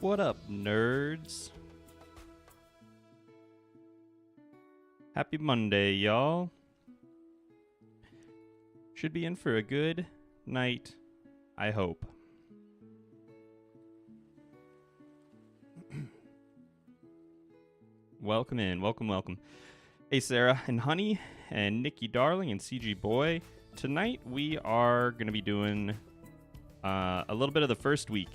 What up, nerds? Happy Monday, y'all. Should be in for a good night, I hope. Welcome in, welcome. Hey, Sarah and Honey and Nikki Darling and CG Boy. Tonight we are going to be doing a little bit of the first week,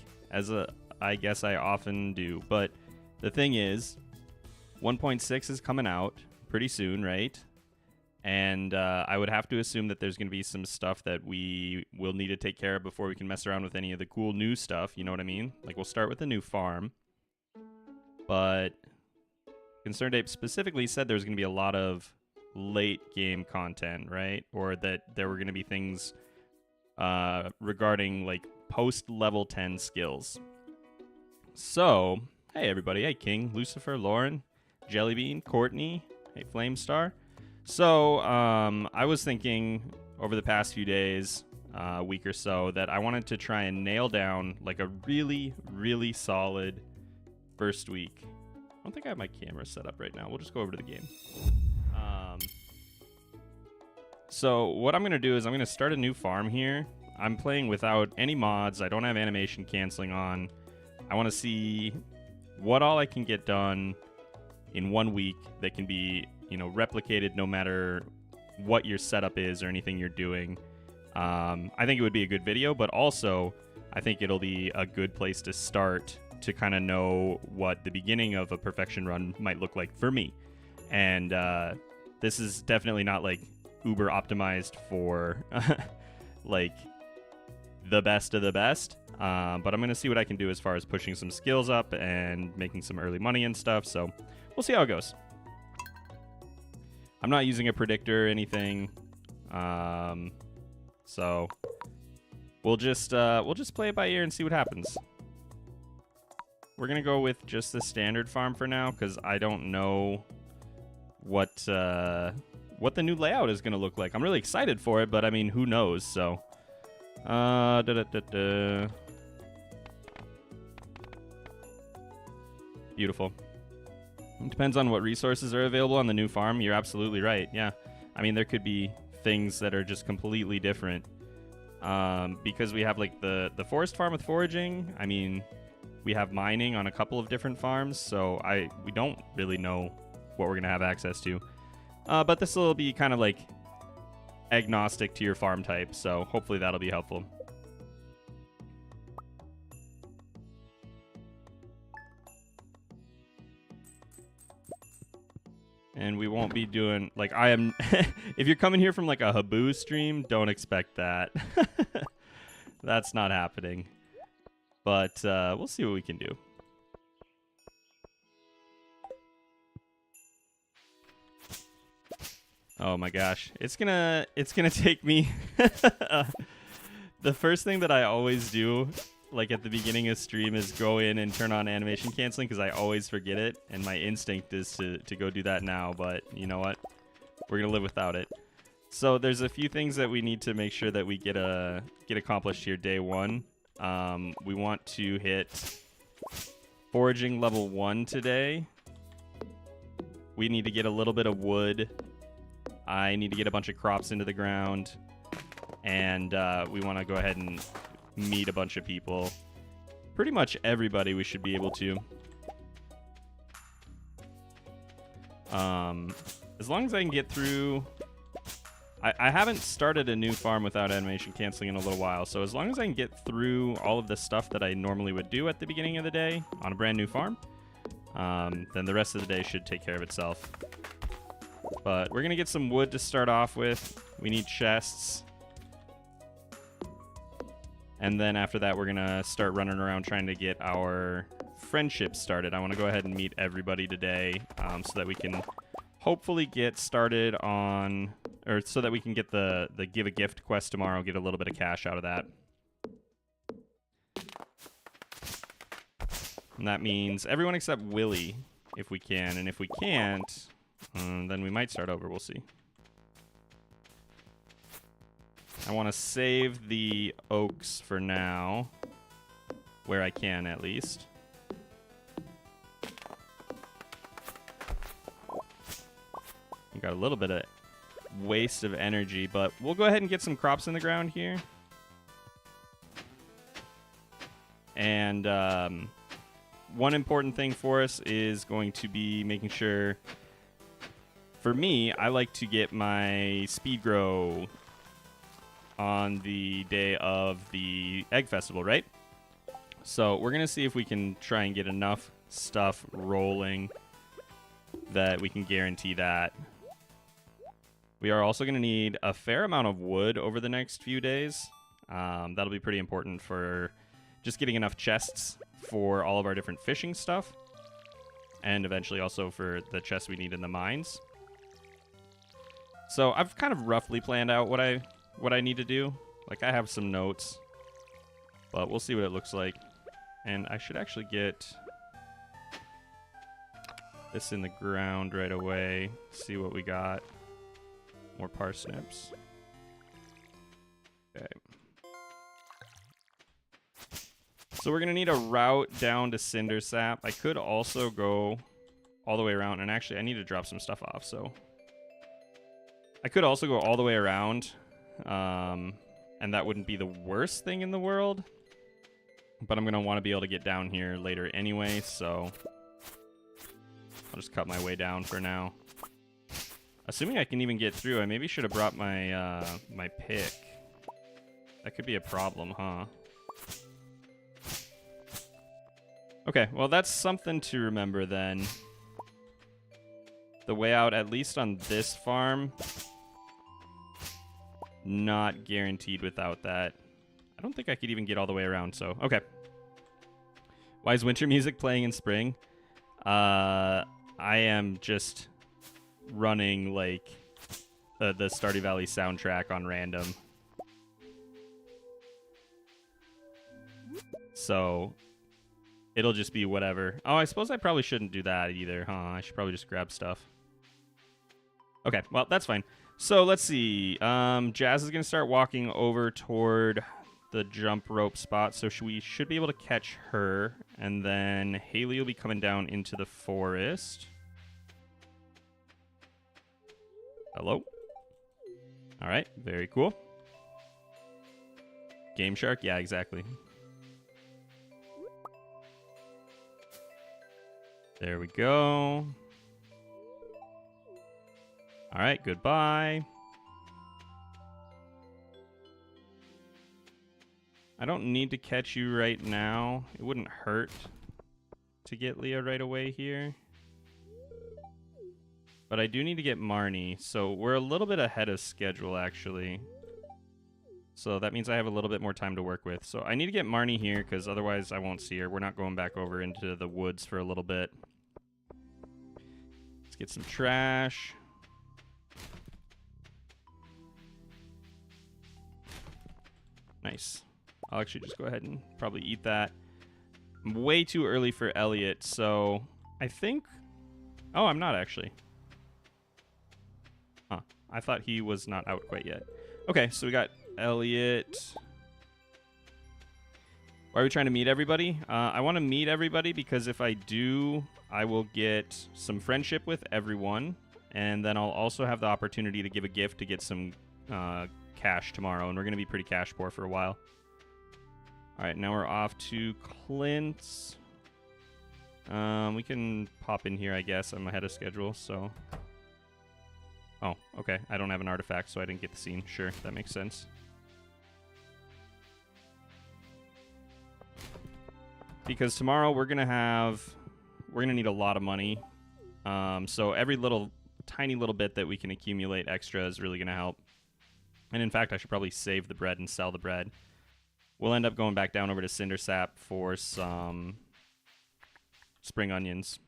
I guess I often do. But the thing is, 1.6 is coming out pretty soon, right? And I would have to assume that there's going to be some stuff that we will need to take care of before we can mess around with any of the cool new stuff, you know what I mean? Like, we'll start with the new farm. But Concerned Ape specifically said there's going to be a lot of late game content, right? Or that there were going to be things regarding, like, post-level 10 skills. So, hey everybody, hey King, Lucifer, Lauren, Jellybean, Courtney, hey Flamestar. So, I was thinking over the past few days, week or so, that I wanted to try and nail down like a really, really solid first week. I don't think I have my camera set up right now. We'll just go over to the game. So what I'm going to do is I'm going to start a new farm here. I'm playing without any mods. I don't have animation canceling on. I want to see what all I can get done in 1 week that can be, you know, replicated no matter what your setup is or anything you're doing. I think it would be a good video, but also I think it'll be a good place to start to kind of know what the beginning of a perfection run might look like for me. And this is definitely not like uber optimized for like the best of the best. But I'm going to see what I can do as far as pushing some skills up and making some early money and stuff. So we'll see how it goes. I'm not using a predictor or anything. So we'll just play it by ear and see what happens. We're going to go with just the standard farm for now because I don't know what the new layout is going to look like. I'm really excited for it, but I mean, who knows? So Beautiful. It depends on what resources are available on the new farm. You're absolutely right. Yeah. I mean, there could be things that are just completely different. Because we have like the forest farm with foraging. I mean, we have mining on a couple of different farms, so we don't really know what we're going to have access to. But this will be kind of like agnostic to your farm type, so hopefully that'll be helpful. And we won't be doing, like, I am... if you're coming here from, like, a Haboo stream, don't expect that. That's not happening. But we'll see what we can do. Oh my gosh. It's gonna take me... The first thing that I always do, like at the beginning of stream, is go in and turn on animation canceling because I always forget it, and my instinct is to go do that now, but you know what? We're gonna live without it. So there's a few things that we need to make sure that we get accomplished here day one. We want to hit foraging level 1 today. We need to get a little bit of wood. I need to get a bunch of crops into the ground. And we want to go ahead and meet a bunch of people. Pretty much everybody we should be able to. As long as I can get through... I haven't started a new farm without animation canceling in a little while, so as long as I can get through all of the stuff that I normally would do at the beginning of the day on a brand new farm, then the rest of the day should take care of itself. But we're going to get some wood to start off with. We need chests. And then after that, we're going to start running around trying to get our friendship started. I want to go ahead and meet everybody today so that we can hopefully get started on... or so that we can get the give a gift quest tomorrow, get a little bit of cash out of that. And that means everyone except Willie, if we can. And if we can't, then we might start over. We'll see. I want to save the oaks for now, where I can at least. got a little bit of waste of energy, but we'll go ahead and get some crops in the ground here. And one important thing for us is going to be making sure, for me, I like to get my speed grow on the day of the egg festival, right? So we're going to see if we can try and get enough stuff rolling that we can guarantee that. We are also going to need a fair amount of wood over the next few days. That'll be pretty important for just getting enough chests for all of our different fishing stuff, and eventually also for the chests we need in the mines. So I've kind of roughly planned out what I need to do. Like, I have some notes, but we'll see what it looks like. And I should actually get this in the ground right away. See what we got. More parsnips. Okay. So we're going to need a route down to Cinder Sap. I could also go all the way around. And actually, I need to drop some stuff off. So I could also go all the way around. And that wouldn't be the worst thing in the world. But I'm going to want to be able to get down here later anyway. So I'll just cut my way down for now. Assuming I can even get through, I maybe should have brought my my pick. That could be a problem, huh? Okay, well, that's something to remember then. The way out, at least on this farm, not guaranteed without that. I don't think I could even get all the way around, so okay. Why is winter music playing in spring? I am just running, like, the Stardew Valley soundtrack on random. So it'll just be whatever. Oh, I suppose I probably shouldn't do that either, huh? I should probably just grab stuff. Okay, well, that's fine. So let's see. Jazz is going to start walking over toward the jump rope spot, so we should be able to catch her. And then Haley will be coming down into the forest. Hello? All right, very cool. Game Shark? Yeah, exactly. There we go. All right, goodbye. I don't need to catch you right now. It wouldn't hurt to get Leah right away here. But I do need to get Marnie, so we're a little bit ahead of schedule, actually. So that means I have a little bit more time to work with. So I need to get Marnie here, because otherwise I won't see her. We're not going back over into the woods for a little bit. Let's get some trash. Nice. I'll actually just go ahead and probably eat that. I'm way too early for Elliot, so I think... Oh, I'm not actually. Huh. I thought he was not out quite yet. Okay, so we got Elliot. Why are we trying to meet everybody? I want to meet everybody because if I do, I will get some friendship with everyone. And then I'll also have the opportunity to give a gift to get some cash tomorrow. And we're going to be pretty cash poor for a while. All right, now we're off to Clint's. We can pop in here, I guess. I'm ahead of schedule, so... Oh, okay. I don't have an artifact, so I didn't get the scene. Sure, that makes sense. Because tomorrow we're gonna need a lot of money. So every tiny little bit that we can accumulate extra is really gonna help. And in fact, I should probably save the bread and sell the bread. We'll end up going back down over to Cinder Sap for some spring onions.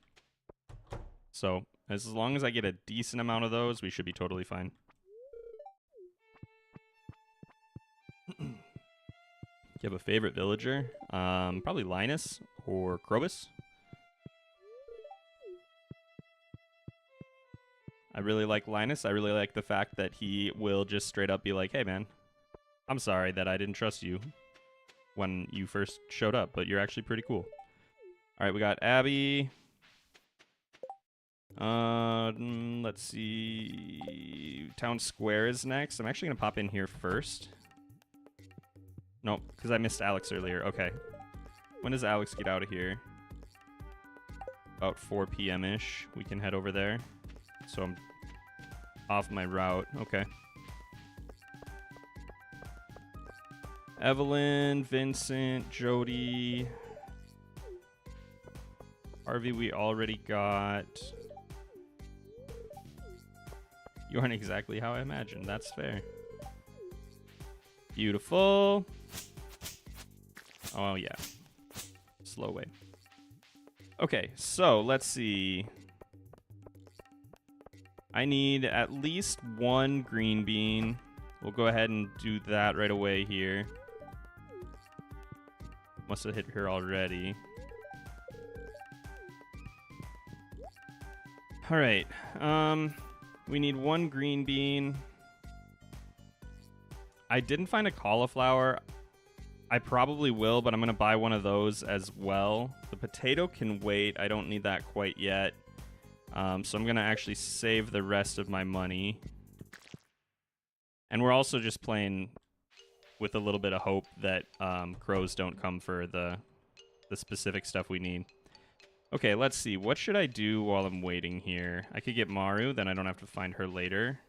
So as long as I get a decent amount of those, we should be totally fine. Do you have a favorite villager? Probably Linus or Krobus. I really like Linus. I really like the fact that he will just straight up be like, hey man, I'm sorry that I didn't trust you when you first showed up, but you're actually pretty cool. All right, we got Abby. Let's see. Town Square is next. I'm actually gonna pop in here first. Nope, because I missed Alex earlier. Okay. When does Alex get out of here? About 4 p.m.-ish. We can head over there. So I'm off my route. Okay. Evelyn, Vincent, Jody. Harvey we already got. You aren't exactly how I imagined. That's fair. Beautiful. Oh, yeah. Slow way. Okay, so let's see. I need at least 1 green bean. We'll go ahead and do that right away here. Must have hit her already. All right. We need 1 green bean. I didn't find a cauliflower. I probably will, but I'm going to buy one of those as well. The potato can wait. I don't need that quite yet. So I'm going to actually save the rest of my money. And we're also just playing with a little bit of hope that crows don't come for the specific stuff we need. Okay, let's see. What should I do while I'm waiting here? I could get Maru, then I don't have to find her later.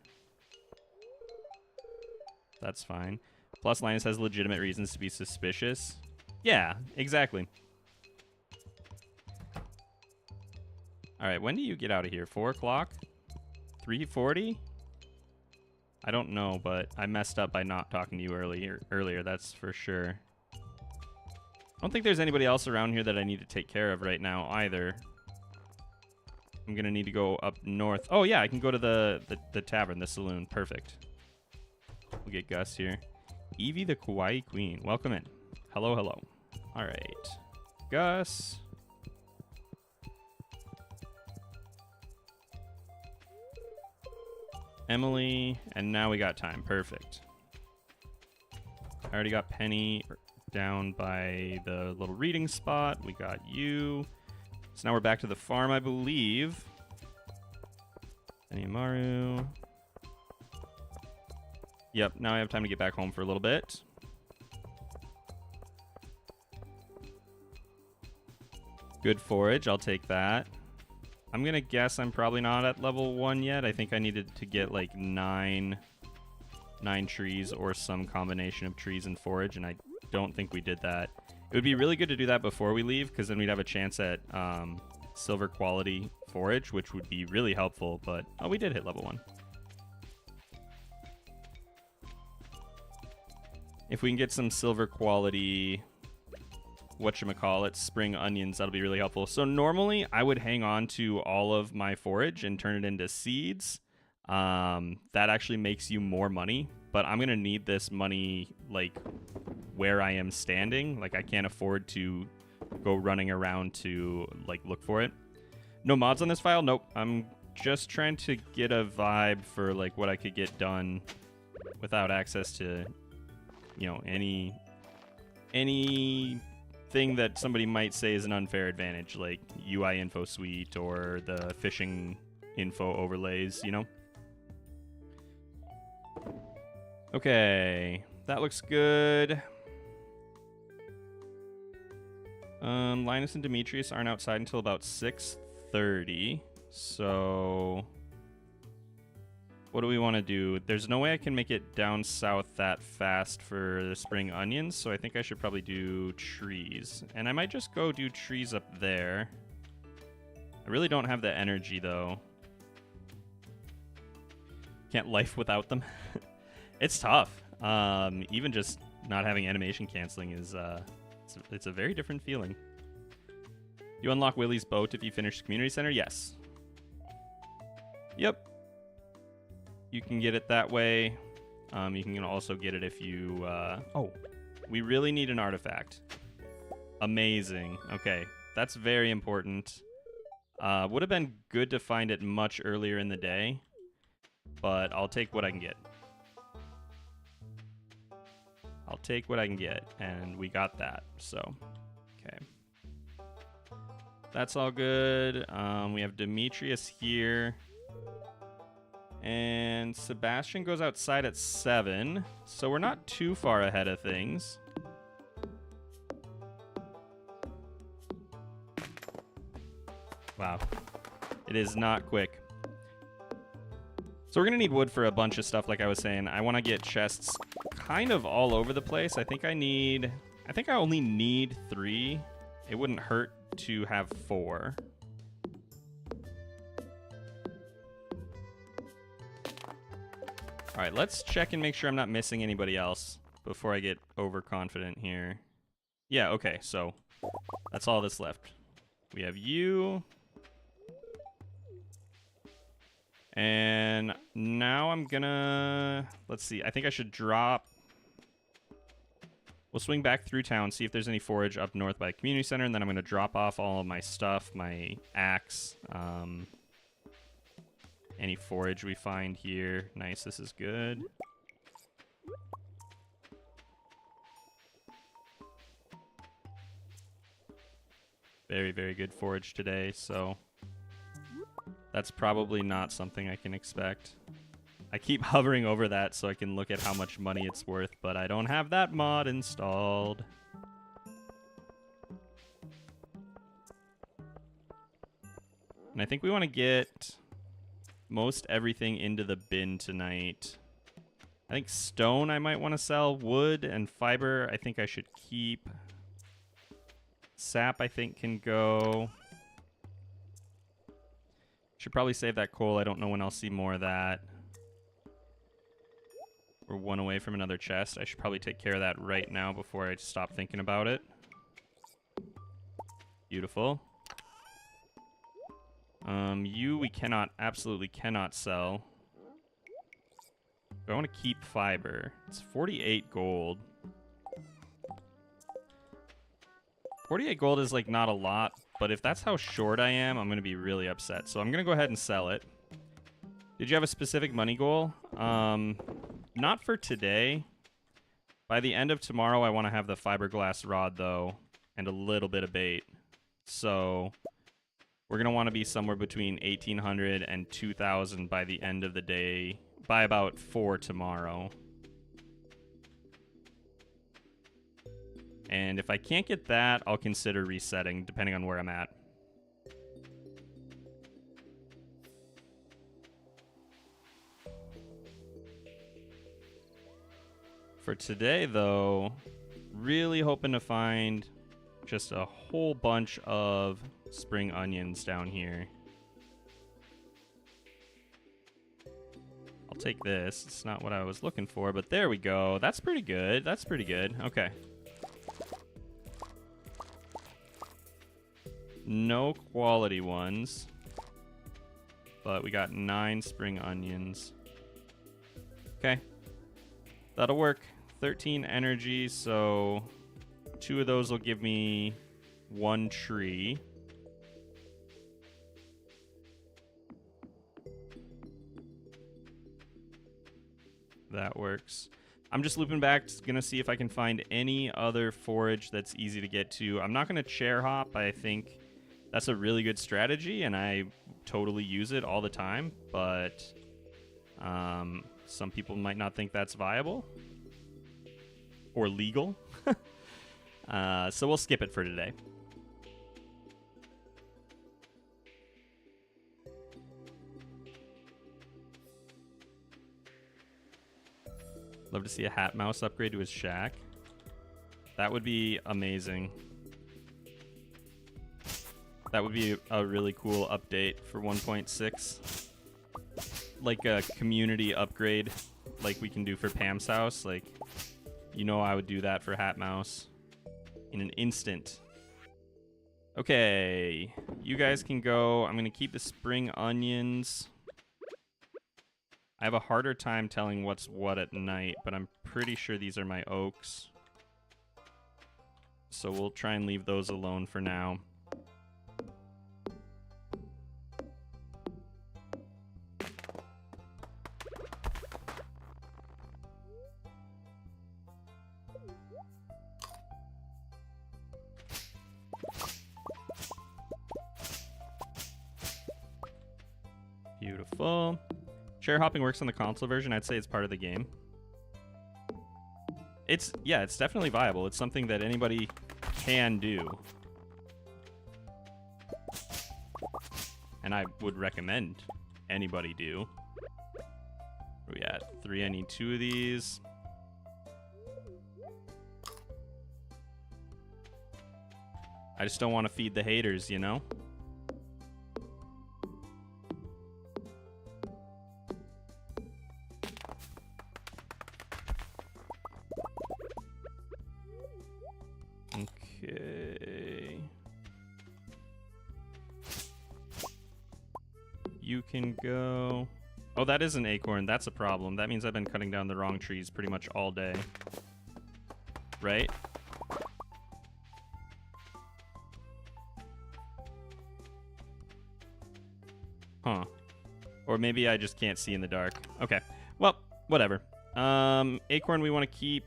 That's fine. Plus, Linus has legitimate reasons to be suspicious. Yeah, exactly. All right, when do you get out of here? 4 o'clock? 3:40? I don't know, but I messed up by not talking to you earlier, that's for sure. I don't think there's anybody else around here that I need to take care of right now either. I'm going to need to go up north. Oh, yeah, I can go to the tavern, the saloon. Perfect. We'll get Gus here. Evie the Kawaii Queen. Welcome in. Hello, hello. All right. Gus. Emily. And now we got time. Perfect. I already got Penny down by the little reading spot. We got you. So now we're back to the farm, I believe. Maru. Yep, now I have time to get back home for a little bit. Good forage, I'll take that. I'm gonna guess I'm probably not at level 1 yet. I think I needed to get like 9 trees or some combination of trees and forage, and I don't think we did that. It would be really good to do that before we leave, because then we'd have a chance at silver quality forage, which would be really helpful, but oh, we did hit level 1. If we can get some silver quality, whatchamacallit, spring onions, that'll be really helpful. So normally I would hang on to all of my forage and turn it into seeds. That actually makes you more money, but I'm going to need this money like where I am standing. Like I can't afford to go running around to like look for it. No mods on this file? Nope. I'm just trying to get a vibe for like what I could get done without access to, you know, anything that somebody might say is an unfair advantage, like UI info suite or the fishing info overlays, you know? Okay, that looks good. Linus and Demetrius aren't outside until about 6:30, so what do we want to do? There's no way I can make it down south that fast for the spring onions, so I think I should probably do trees. And I might just go do trees up there. I really don't have the energy, though. Can't life without them. It's tough. Even just not having animation canceling is it's a very different feeling. You unlock Willie's boat if you finish the community center? Yes. Yep. You can get it that way. You can also get it if you... oh, we really need an artifact. Amazing. Okay, that's very important. Would have been good to find it much earlier in the day, but I'll take what I can get. I'll take what I can get, and we got that, so, okay. That's all good. We have Demetrius here. And Sebastian goes outside at 7. So we're not too far ahead of things. Wow. It is not quick. So we're going to need wood for a bunch of stuff, like I was saying. I want to get chests kind of all over the place. I think I only need 3. It wouldn't hurt to have 4. All right, let's check and make sure I'm not missing anybody else before I get overconfident here. Yeah, okay, so that's all that's left. We have you. And now I'm gonna, let's see, I think I should drop. We'll swing back through town, see if there's any forage up north by the community center, and then I'm gonna drop off all of my stuff, my axe, any forage we find here. Nice, this is good. Very, very good forage today, so that's probably not something I can expect. I keep hovering over that so I can look at how much money it's worth, but I don't have that mod installed. And I think we want to get most everything into the bin tonight. I think stone I might want to sell. Wood and fiber I think I should keep. Sap I think can go. Should probably save that coal. I don't know when I'll see more of that. We're 1 away from another chest. I should probably take care of that right now before I stop thinking about it. Beautiful. You we cannot, absolutely cannot sell. I want to keep fiber. It's 48 gold. 48 gold is like not a lot, but if that's how short I am, I'm going to be really upset. So I'm going to go ahead and sell it. Did you have a specific money goal? Not for today. By the end of tomorrow, I want to have the fiberglass rod, though, and a little bit of bait. So we're going to want to be somewhere between 1,800 and 2,000 by the end of the day, by about 4 tomorrow. And if I can't get that, I'll consider resetting, depending on where I'm at. For today, though, really hoping to find just a whole bunch of spring onions down here. I'll take this. It's not what I was looking for, but there we go. That's pretty good. That's pretty good. Okay. No quality ones, but we got 9 spring onions. Okay. That'll work. 13 energy, so 2 of those will give me 1 tree. That works. I'm just looping back, gonna see if I can find any other forage that's easy to get to. I'm not gonna chair hop. I think that's a really good strategy, and I totally use it all the time, but some people might not think that's viable or legal. So we'll skip it for today. Love to see a hat mouse upgrade to his shack. That would be amazing. That would be a really cool update for 1.6. Like a community upgrade like we can do for Pam's house. Like, you know, I would do that for Hat Mouse in an instant. Okay, you guys can go. I'm going to keep the spring onions. I have a harder time telling what's what at night, but I'm pretty sure these are my oaks. So we'll try and leave those alone for now. Beautiful. Chair hopping works on the console version. I'd say it's part of the game. It's definitely viable. It's something that anybody can do. And I would recommend anybody do. Where we at? 3, I need 2 of these. I just don't want to feed the haters, you know? Okay. You can go... Oh, that is an acorn. That's a problem. That means I've been cutting down the wrong trees pretty much all day. Right? Huh. Or maybe I just can't see in the dark. Okay. Well, whatever. Acorn we want to keep.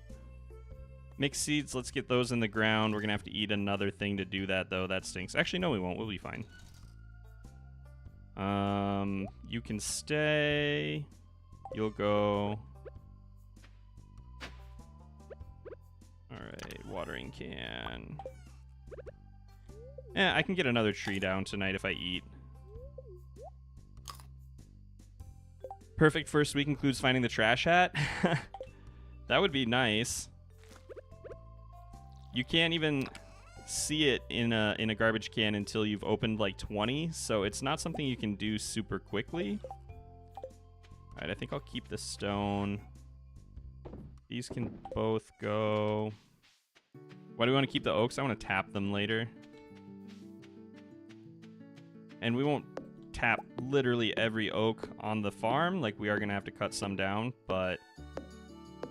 Mixed seeds, let's get those in the ground. We're going to have to eat another thing to do that, though. That stinks. Actually, no, we won't. We'll be fine. You can stay. You'll go. Alright, watering can. Yeah, I can get another tree down tonight if I eat. Perfect first week includes finding the trash hat. That would be nice. You can't even see it in a garbage can until you've opened like 20, so it's not something you can do super quickly. Alright, I think I'll keep the stone. These can both go. Why do we want to keep the oaks? I want to tap them later. And we won't tap literally every oak on the farm. Like, we are going to have to cut some down, but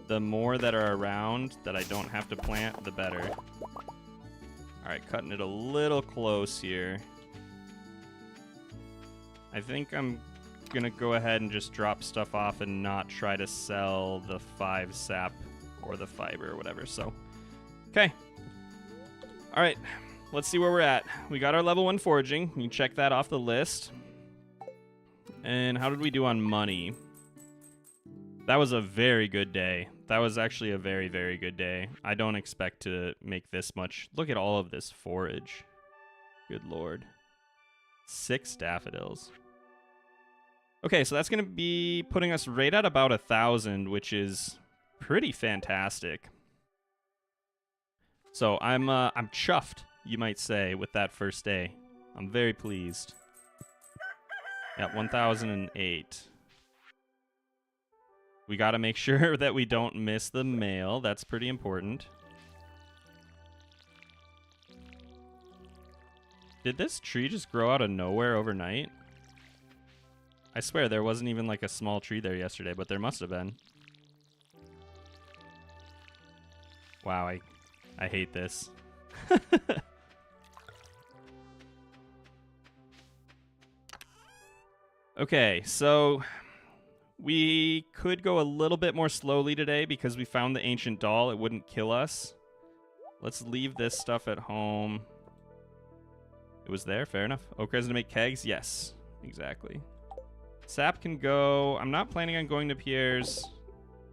the more that are around that I don't have to plant, the better. Alright, cutting it a little close here. I think I'm going to go ahead and just drop stuff off and not try to sell the 5 sap or the fiber or whatever. So, okay. Alright, let's see where we're at. We got our level 1 foraging. You can check that off the list. And how did we do on money? That was a very good day. That was actually a very, very good day. I don't expect to make this much. Look at all of this forage. Good lord. 6 daffodils. Okay, so that's going to be putting us right at about 1,000, which is pretty fantastic. So I'm chuffed, you might say, with that first day. I'm very pleased. Yeah, 1,008. We got to make sure that we don't miss the mail. That's pretty important. Did this tree just grow out of nowhere overnight? I swear there wasn't even like a small tree there yesterday, but there must have been. Wow, I hate this. Okay, so we could go a little bit more slowly today because we found the ancient doll. It wouldn't kill us. Let's leave this stuff at home. It was there, fair enough. Oak resin to make kegs? Yes, exactly. Sap can go. I'm not planning on going to Pierre's.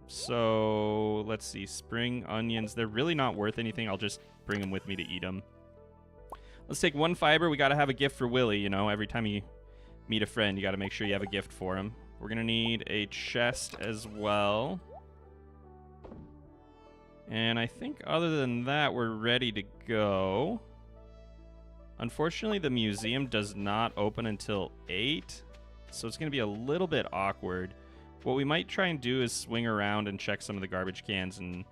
So let's see. Spring onions. They're really not worth anything. I'll just bring them with me to eat them. Let's take 1 fiber. We got to have a gift for Willie. You know, every time you meet a friend, you got to make sure you have a gift for him. We're going to need a chest as well. And I think other than that, we're ready to go. Unfortunately, the museum does not open until 8. So it's going to be a little bit awkward. What we might try and do is swing around and check some of the garbage cans, and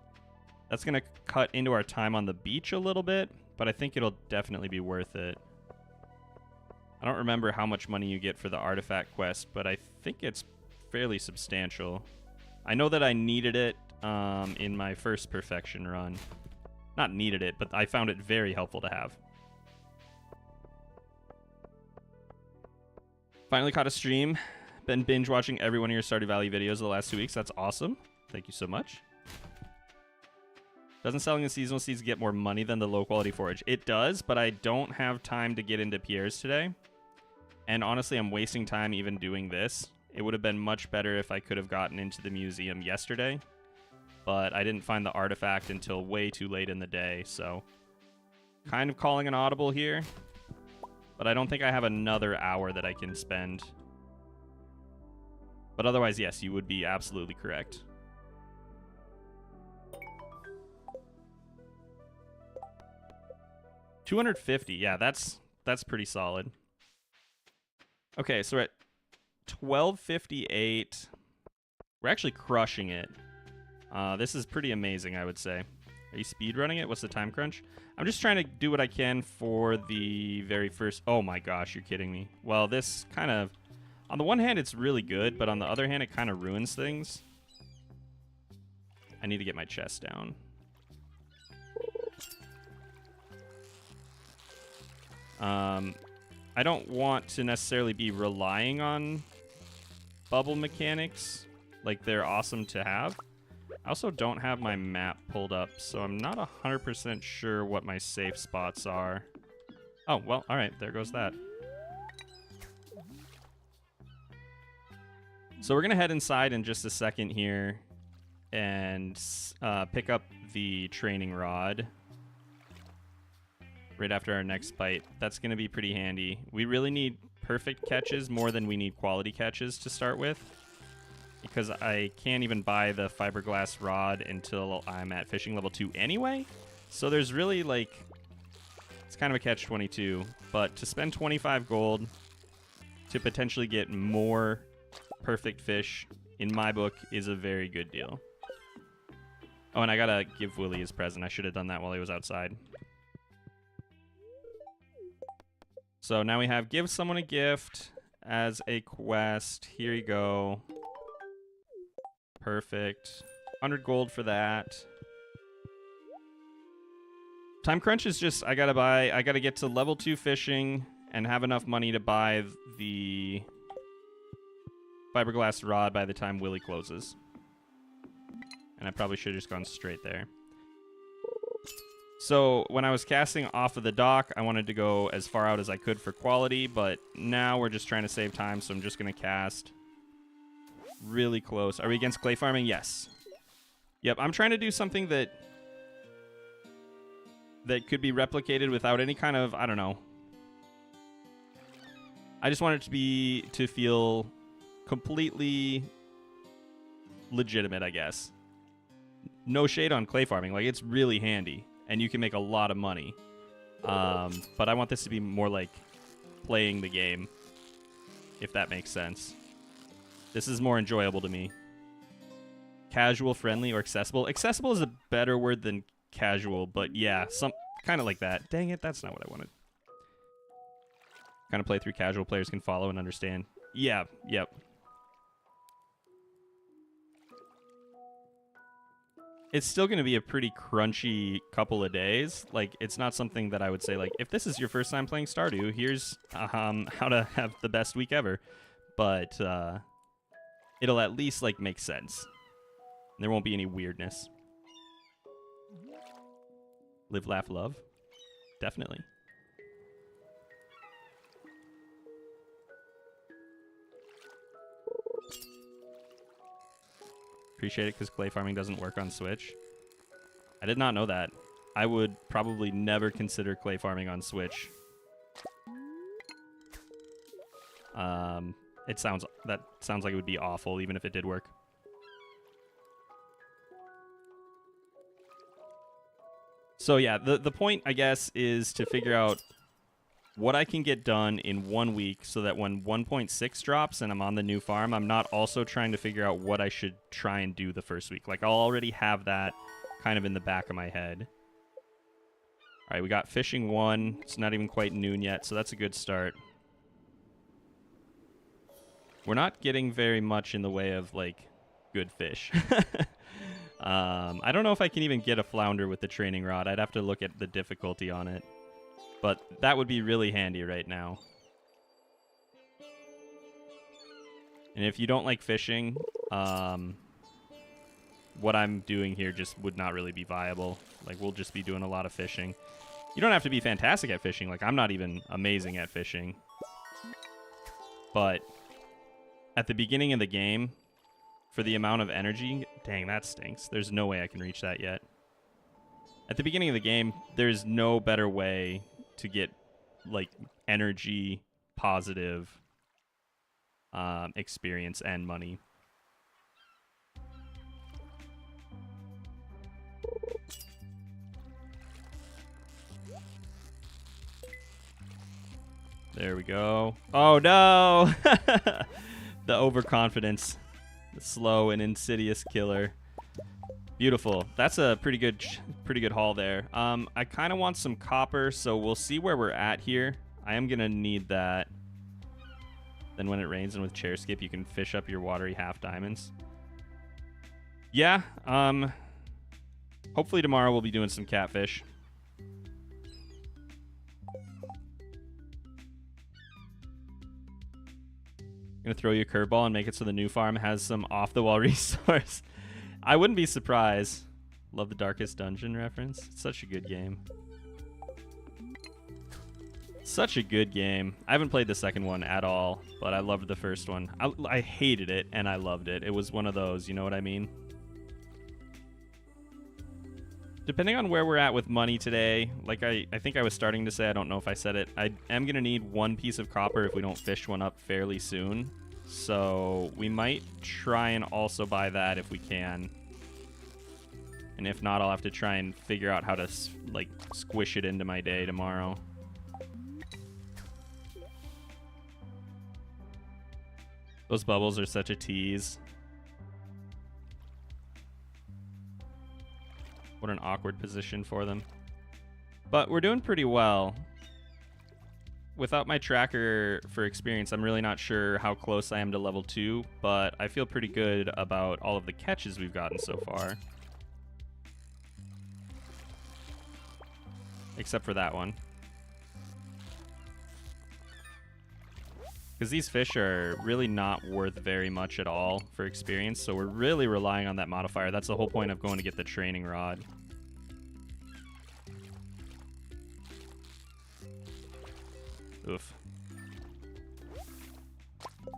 that's going to cut into our time on the beach a little bit, but I think it'll definitely be worth it. I don't remember how much money you get for the artifact quest, but I think it's fairly substantial. I know that I needed it in my first perfection run. Not needed it, but I found it very helpful to have. Finally caught a stream. Been binge watching every one of your Stardew Valley videos the last 2 weeks. That's awesome. Thank you so much. Doesn't selling the seasonal seeds get more money than the low quality forage? It does, but I don't have time to get into Pierre's today. And honestly, I'm wasting time even doing this. It would have been much better if I could have gotten into the museum yesterday. But I didn't find the artifact until way too late in the day, so... kind of calling an audible here. But I don't think I have another hour that I can spend. But otherwise, yes, you would be absolutely correct. $250, yeah, that's pretty solid. Okay, so we're at 12:58. We're actually crushing it. This is pretty amazing, I would say. Are you speedrunning it? What's the time crunch? I'm just trying to do what I can for the very first... oh my gosh, you're kidding me. Well, this kind of... on the one hand, it's really good, but on the other hand, it kind of ruins things. I need to get my chest down. I don't want to necessarily be relying on bubble mechanics. Like, they're awesome to have. I also don't have my map pulled up, so I'm not 100% sure what my safe spots are. Oh, well, alright, there goes that. So we're going to head inside in just a second here and pick up the training rod right after our next bite. That's going to be pretty handy. We really need perfect catches more than we need quality catches to start with, because I can't even buy the fiberglass rod until I'm at fishing level 2 anyway. So there's really, like, it's kind of a catch-22. But to spend 25 gold to potentially get more perfect fish, in my book, is a very good deal. Oh, and I gotta give Willie his present. I should have done that while he was outside. So now we have give someone a gift as a quest. Here you go. Perfect. 100 gold for that. Time crunch is just, I gotta get to level 2 fishing and have enough money to buy the fiberglass rod by the time Willie closes. And I probably should have just gone straight there. So when I was casting off of the dock, I wanted to go as far out as I could for quality, but now we're just trying to save time, so I'm just going to cast really close. Are we against clay farming? Yes. Yep, I'm trying to do something that could be replicated without any kind of, I don't know. I just want it to feel completely legitimate, I guess. No shade on clay farming. Like, it's really handy, and you can make a lot of money. But I want this to be more like playing the game, if that makes sense. This is more enjoyable to me. Casual, friendly, or accessible. Accessible is a better word than casual, but yeah, some kind of like that. Dang it, that's not what I wanted. Kind of play through casual players can follow and understand. Yeah, yep. It's still going to be a pretty crunchy couple of days. Like, it's not something that I would say, like, if this is your first time playing Stardew, here's how to have the best week ever. But it'll at least, like, make sense. There won't be any weirdness. Live, laugh, love. Definitely. Appreciate it because clay farming doesn't work on Switch. I did not know that. I would probably never consider clay farming on Switch. That sounds like it would be awful even if it did work. So yeah, the point, I guess, is to figure out what I can get done in 1 week so that when 1.6 drops and I'm on the new farm, I'm not also trying to figure out what I should try and do the first week. Like, I'll already have that kind of in the back of my head. All right, we got fishing 1. It's not even quite noon yet, so that's a good start. We're not getting very much in the way of, like, good fish. I don't know if I can even get a flounder with the training rod. I'd have to look at the difficulty on it. But that would be really handy right now. And if you don't like fishing, what I'm doing here just would not really be viable. Like, we'll just be doing a lot of fishing. You don't have to be fantastic at fishing. Like, I'm not even amazing at fishing. but at the beginning of the game, for the amount of energy... Dang, that stinks. There's no way I can reach that yet. At the beginning of the game, there's no better way to get, like, energy positive experience and money. There we go. Oh, no! The overconfidence. The slow and insidious killer. Beautiful. That's a pretty good haul there. I kind of want some copper, so we'll see where we're at here. I am going to need that. Then when it rains and with chair skip, you can fish up your watery half diamonds. Yeah. Hopefully tomorrow we'll be doing some catfish. Gonna throw you a curveball and make it so the new farm has some off-the-wall resource. I wouldn't be surprised. Love the Darkest Dungeon reference. It's such a good game. Such a good game. I haven't played the second one at all, but I loved the first one. I hated it, and I loved it. It was one of those, you know what I mean? Depending on where we're at with money today, like I think I was starting to say, I don't know if I said it, I am going to need one piece of copper if we don't fish one up fairly soon. So we might try and also buy that if we can. And if not, I'll have to try and figure out how to, like, squish it into my day tomorrow. Those bubbles are such a tease. What an awkward position for them. But we're doing pretty well. Without my tracker for experience, I'm really not sure how close I am to level 2, but I feel pretty good about all of the catches we've gotten so far. Except for that one. Because these fish are really not worth very much at all for experience, so we're really relying on that modifier. That's the whole point of going to get the training rod. Oof.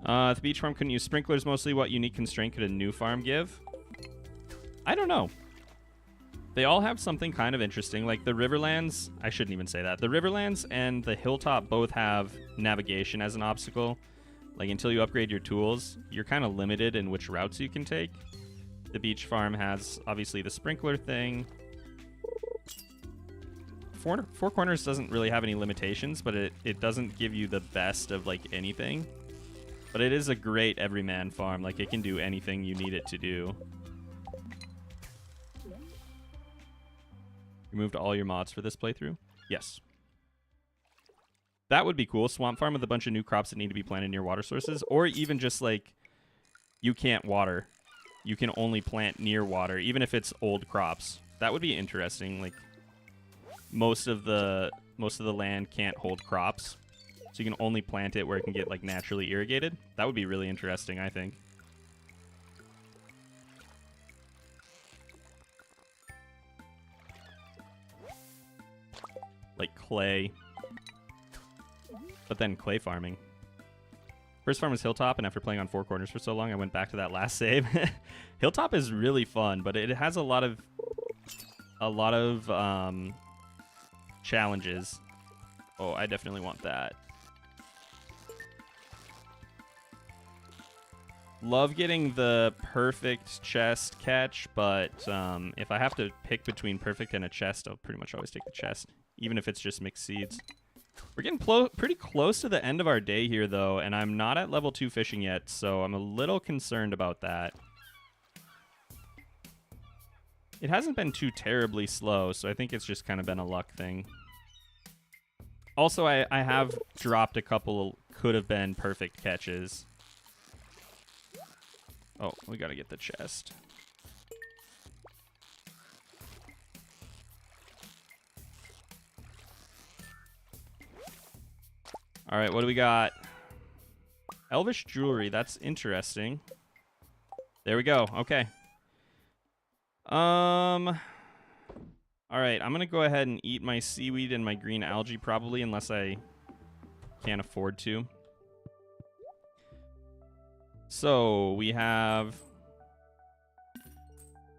The beach farm couldn't use sprinklers mostly. What unique constraint could a new farm give? I don't know. They all have something kind of interesting. Like the Riverlands, I shouldn't even say that. The Riverlands and the Hilltop both have navigation as an obstacle. Like until you upgrade your tools, you're kind of limited in which routes you can take. The beach farm has obviously the sprinkler thing. Four Corners doesn't really have any limitations, but it doesn't give you the best of like anything. But it is a great everyman farm. Like it can do anything you need it to do. Removed all your mods for this playthrough? Yes. That would be cool. Swamp farm with a bunch of new crops that need to be planted near water sources. Or even just like, you can't water. You can only plant near water, even if it's old crops. That would be interesting. Like, most of the land can't hold crops. So you can only plant it where it can get like naturally irrigated. That would be really interesting, I think. Like clay. But then clay farming. First farm was Hilltop, and after playing on Four Corners for so long, I went back to that last save. Hilltop is really fun, but it has a lot of challenges. Oh, I definitely want that. Love getting the perfect chest catch, but if I have to pick between perfect and a chest, I'll pretty much always take the chest, even if it's just mixed seeds. We're getting pretty close to the end of our day here, though, and I'm not at level 2 fishing yet, so I'm a little concerned about that. It hasn't been too terribly slow, so I think it's just kind of been a luck thing. Also, I have dropped a couple could have been perfect catches. Oh, we gotta get the chest. All right, what do we got? Elvish jewelry. That's interesting. There we go. Okay. All right, I'm gonna go ahead and eat my seaweed and my green algae probably, unless I can't afford to. So we have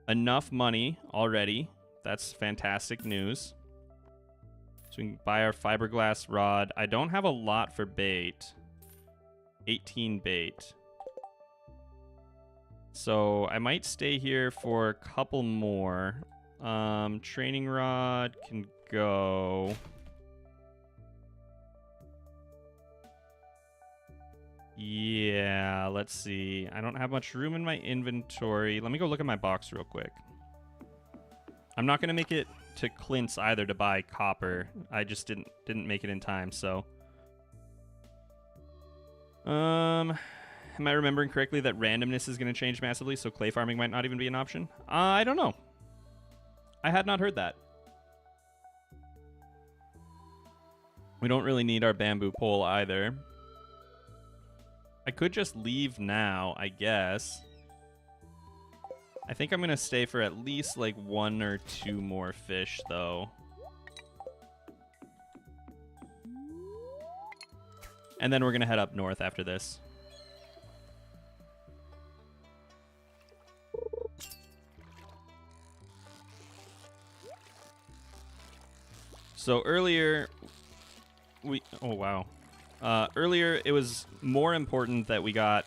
enough money already. That's fantastic news. So we can buy our fiberglass rod. I don't have a lot for bait. 18 bait. So I might stay here for a couple more. Training rod can go. Yeah, let's see. I don't have much room in my inventory. Let me go look at my box real quick. I'm not going to make it to Clint's either to buy copper. I just didn't make it in time, so. Am I remembering correctly that randomness is going to change massively, so clay farming might not even be an option? I don't know. I had not heard that. We don't really need our bamboo pole either. I could just leave now, I guess. I think I'm going to stay for at least like 1 or 2 more fish, though. And then we're going to head up north after this. So earlier, oh wow. Earlier, it was more important that we got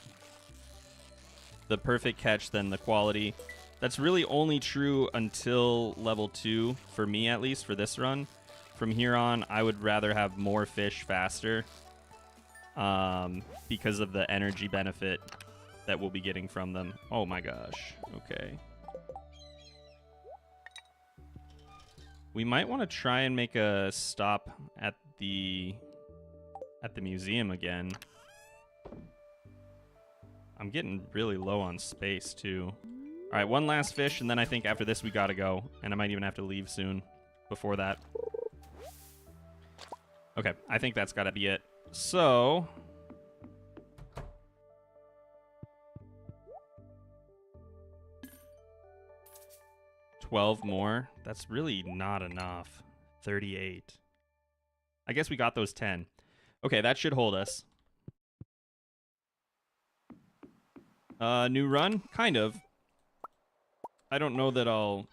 the perfect catch than the quality. That's really only true until level 2, for me at least, for this run. From here on, I would rather have more fish faster because of the energy benefit that we'll be getting from them. Oh my gosh, okay. We might want to try and make a stop at the museum again. I'm getting really low on space, too. All right, one last fish, and then I think after this we gotta go. And I might even have to leave soon before that. Okay, I think that's gotta be it. So... $12 more. That's really not enough. 38. I guess we got those 10. Okay, that should hold us. New run? Kind of. I don't know that I'll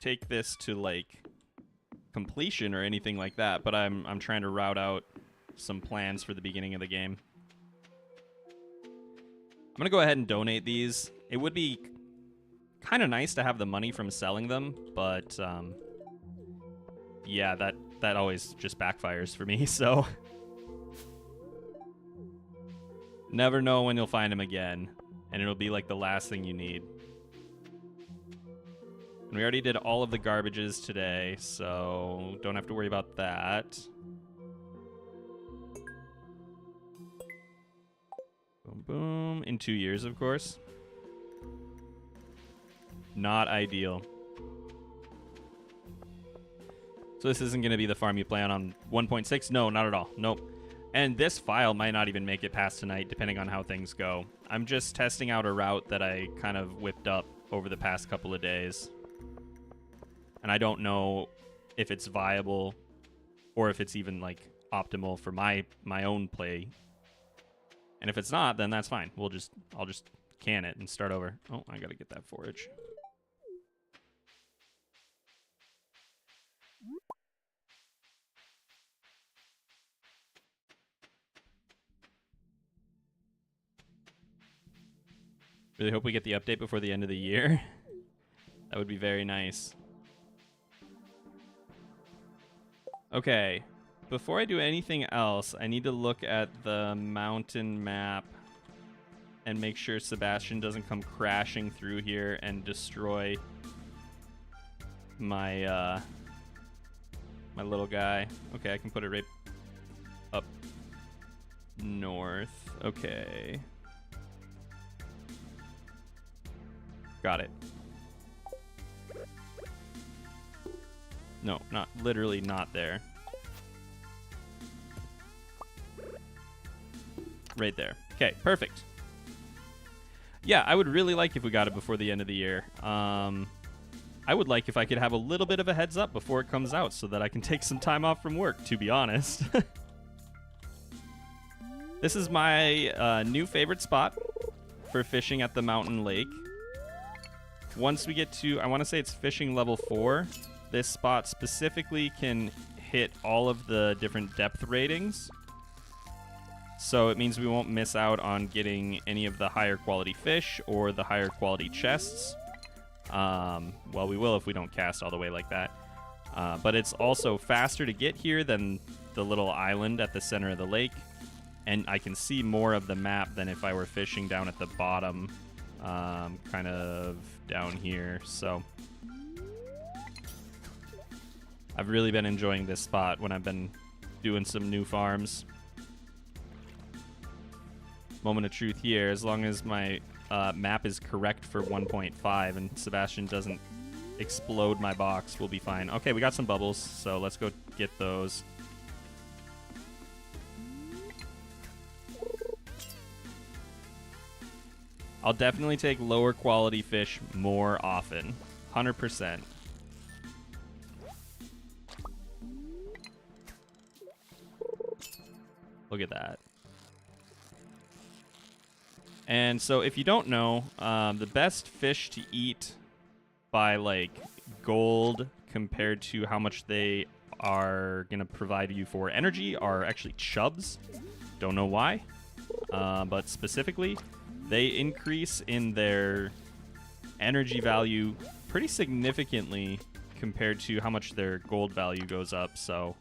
take this to, like, completion or anything like that, but I'm trying to route out some plans for the beginning of the game. I'm going to go ahead and donate these. It would be kind of nice to have the money from selling them, but yeah, that always just backfires for me, so never know when you'll find them again, and it'll be like the last thing you need. And we already did all of the garbages today, so don't have to worry about that. Boom, boom. In 2 years, of course. Not ideal. So this isn't going to be the farm you plan on 1.6? No, not at all. Nope. And this file might not even make it past tonight, depending on how things go. I'm just testing out a route that I kind of whipped up over the past couple of days. And I don't know if it's viable or if it's even, like, optimal for my own play. And if it's not, then that's fine. I'll just can it and start over. Oh, I got to get that forage. Really hope we get the update before the end of the year. That would be very nice. Okay, before I do anything else, I need to look at the mountain map and make sure Sebastian doesn't come crashing through here and destroy my my little guy. Okay, I can put it right up north. Okay. Got it. No, not literally not there. Right there. Okay, perfect. Yeah, I would really like if we got it before the end of the year. I would like if I could have a little bit of a heads up before it comes out so that I can take some time off from work, to be honest. This is my new favorite spot for fishing at the mountain lake. Once we get to, I want to say it's fishing level 4, this spot specifically can hit all of the different depth ratings. So it means we won't miss out on getting any of the higher quality fish or the higher quality chests. Well, we will if we don't cast all the way like that. But it's also faster to get here than the little island at the center of the lake. And I can see more of the map than if I were fishing down at the bottom, kind of down here. So I've really been enjoying this spot when I've been doing some new farms. Moment of truth here, as long as my map is correct for 1.5 and Sebastian doesn't explode my box, we'll be fine. Okay, we got some bubbles, so let's go get those. I'll definitely take lower quality fish more often. 100%. Look at that. And so if you don't know, the best fish to eat by like gold compared to how much they are going to provide you for energy are actually chubs. Don't know why, but specifically they increase in their energy value pretty significantly compared to how much their gold value goes up. So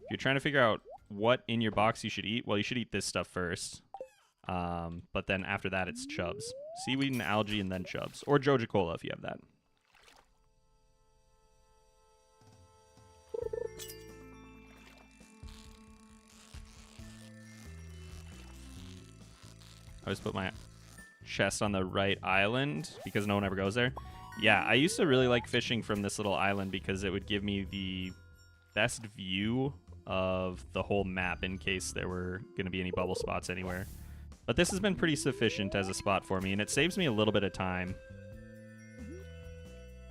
if you're trying to figure out what in your box you should eat, well, you should eat this stuff first. But then after that, it's chubs. Seaweed and algae and then chubs. Or Joja Cola if you have that. I always put my chest on the right island because no one ever goes there. Yeah, I used to really like fishing from this little island because it would give me the best view of the whole map in case there were going to be any bubble spots anywhere. But this has been pretty sufficient as a spot for me, and it saves me a little bit of time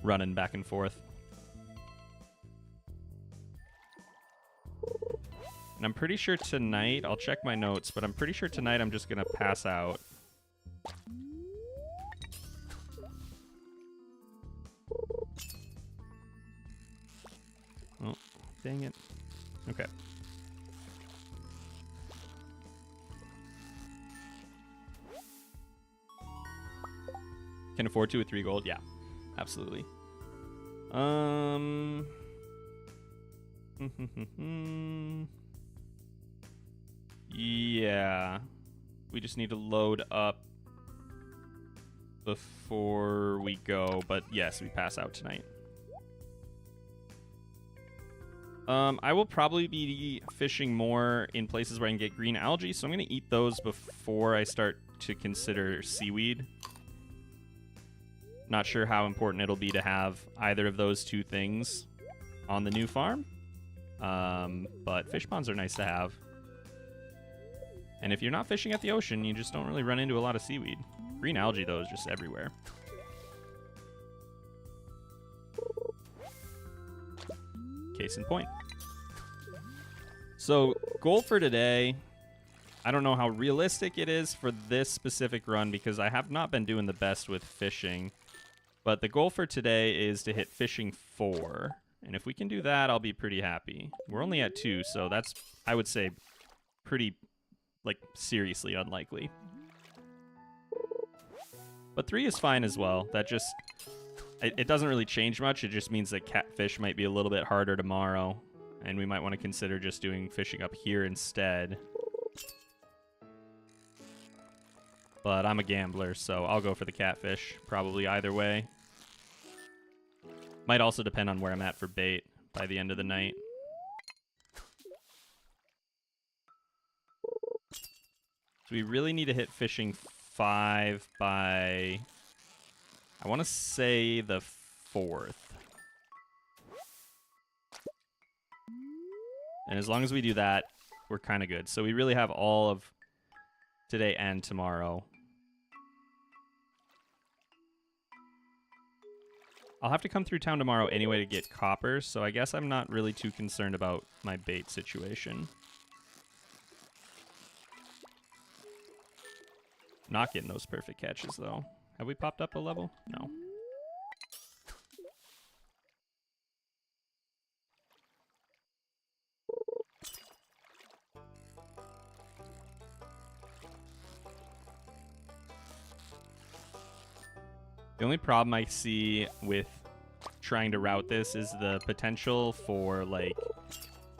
running back and forth. And I'm pretty sure tonight, I'll check my notes, but I'm pretty sure tonight I'm just going to pass out. Oh, dang it. Okay. Can afford to with 3 gold? Yeah, absolutely. Yeah. We just need to load up before we go, but yes, we pass out tonight. I will probably be fishing more in places where I can get green algae, so I'm going to eat those before I start to consider seaweed. Not sure how important it'll be to have either of those two things on the new farm, but fish ponds are nice to have. And if you're not fishing at the ocean, you just don't really run into a lot of seaweed. Green algae, though, is just everywhere. Case in point. So, goal for today, I don't know how realistic it is for this specific run because I have not been doing the best with fishing. But the goal for today is to hit fishing 4. And if we can do that, I'll be pretty happy. We're only at 2, so that's, I would say, pretty, like, seriously unlikely. But 3 is fine as well. That just, it doesn't really change much. It just means that catfish might be a little bit harder tomorrow. And we might want to consider just doing fishing up here instead. But I'm a gambler, so I'll go for the catfish, probably either way. Might also depend on where I'm at for bait by the end of the night. So we really need to hit fishing 5 by, I want to say the 4th. And as long as we do that, we're kind of good. So we really have all of today and tomorrow. I'll have to come through town tomorrow anyway to get copper, so I guess I'm not really too concerned about my bait situation. Not getting those perfect catches, though. Have we popped up a level? No. The only problem I see with trying to route this is the potential for, like,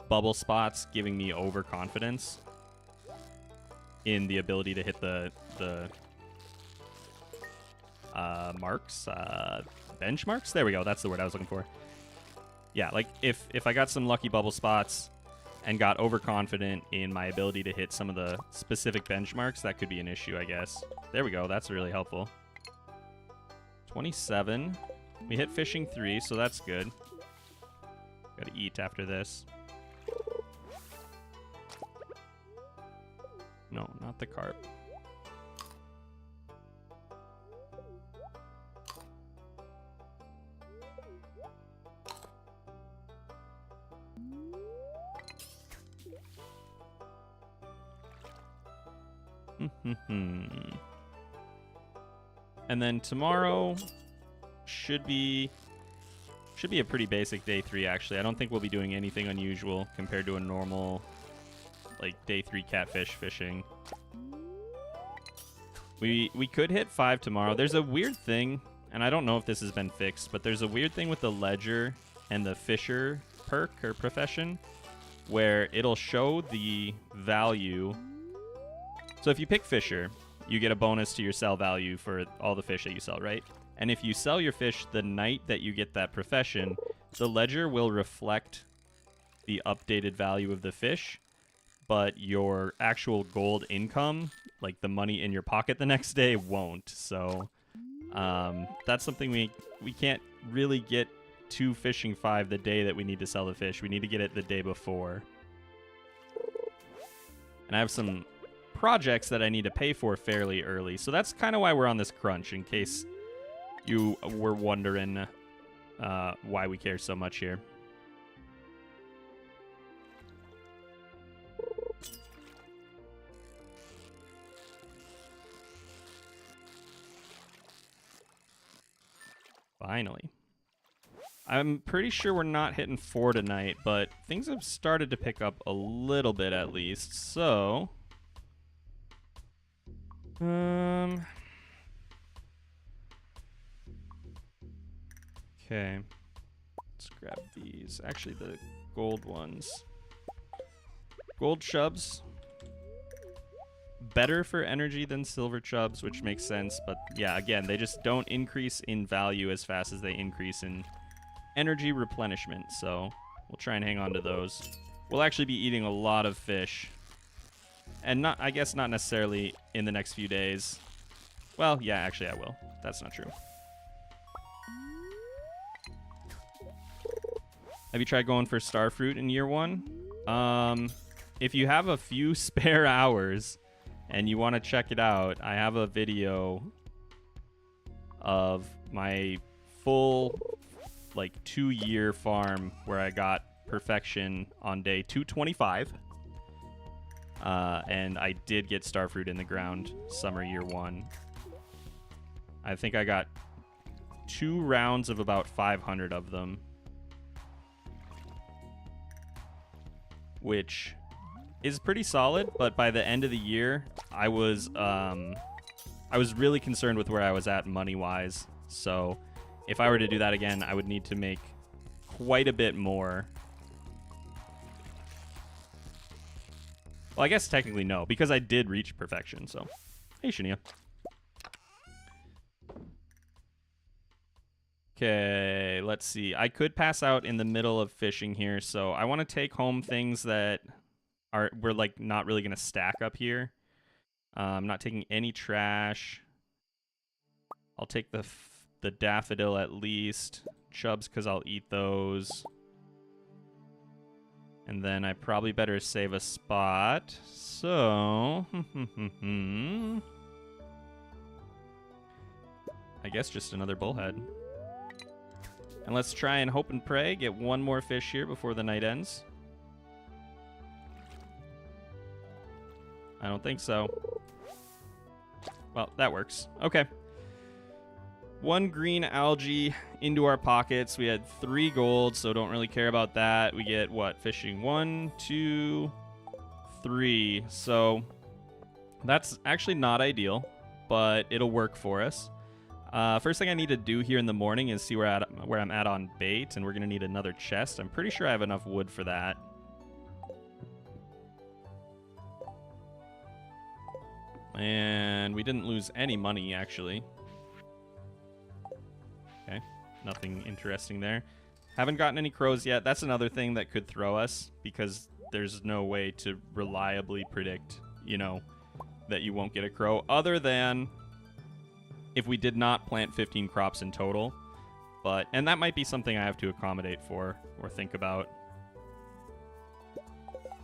bubble spots giving me overconfidence in the ability to hit the marks, benchmarks? There we go. That's the word I was looking for. Yeah, like, if I got some lucky bubble spots and got overconfident in my ability to hit some of the specific benchmarks, that could be an issue, I guess. There we go. That's really helpful. 27. We hit fishing 3, so that's good. Gotta eat after this. No, not the carp. And then tomorrow should be a pretty basic day 3, actually. I don't think we'll be doing anything unusual compared to a normal, like, day 3 catfish fishing. We could hit 5 tomorrow. There's a weird thing, and I don't know if this has been fixed, but there's a weird thing with the ledger and the fisher perk or profession where it'll show the value. So if you pick fisher, you get a bonus to your sell value for all the fish that you sell, right? And if you sell your fish the night that you get that profession, the ledger will reflect the updated value of the fish, but your actual gold income, like the money in your pocket the next day, won't. So that's something we can't really get to fishing 5 the day that we need to sell the fish. We need to get it the day before. And I have some projects that I need to pay for fairly early. So that's kind of why we're on this crunch, in case you were wondering why we care so much here. Finally. I'm pretty sure we're not hitting 4 tonight, but things have started to pick up a little bit at least, so okay. Let's grab these. Actually, the gold ones. Gold chubs. Better for energy than silver chubs, which makes sense. But yeah, again, they just don't increase in value as fast as they increase in energy replenishment. So we'll try and hang on to those. We'll actually be eating a lot of fish. And not, I guess not necessarily in the next few days. Well, yeah, actually I will. That's not true. Have you tried going for starfruit in year 1? If you have a few spare hours and you want to check it out, I have a video of my full, like, 2-year farm where I got perfection on day 225. And I did get starfruit in the ground summer year 1. I think I got 2 rounds of about 500 of them, which is pretty solid. But by the end of the year, I was really concerned with where I was at money-wise. So if I were to do that again, I would need to make quite a bit more. Well, I guess technically no, because I did reach perfection, so. Hey, Shania. Okay, let's see. I could pass out in the middle of fishing here, so I want to take home things that we're, like, not really going to stack up here. I'm not taking any trash. I'll take the daffodil at least. Chubs, because I'll eat those. And then I probably better save a spot. So, I guess just another bullhead. And let's try and hope and pray, get one more fish here before the night ends. I don't think so. Well, that works. Okay. 1 green algae into our pockets. We had 3 gold, so don't really care about that. We get, what, fishing? 1, 2, 3. So that's actually not ideal, but it'll work for us. First thing I need to do here in the morning is see where I'm at on bait, and we're going to need another chest. I'm pretty sure I have enough wood for that. And we didn't lose any money, actually. Okay, nothing interesting there. Haven't gotten any crows yet. That's another thing that could throw us, because there's no way to reliably predict, you know, that you won't get a crow, other than if we did not plant 15 crops in total. And that might be something I have to accommodate for or think about.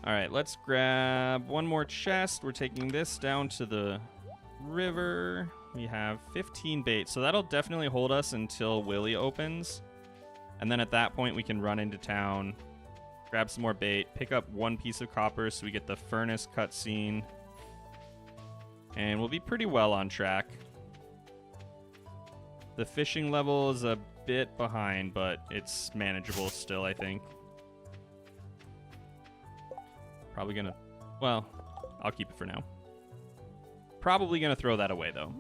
All right, let's grab one more chest. We're taking this down to the river. We have 15 bait, so that'll definitely hold us until Willy opens. And then at that point, we can run into town, grab some more bait, pick up 1 piece of copper so we get the furnace cutscene. And we'll be pretty well on track. The fishing level is a bit behind, but it's manageable still, I think. Probably gonna... Well, I'll keep it for now. Probably gonna throw that away, though.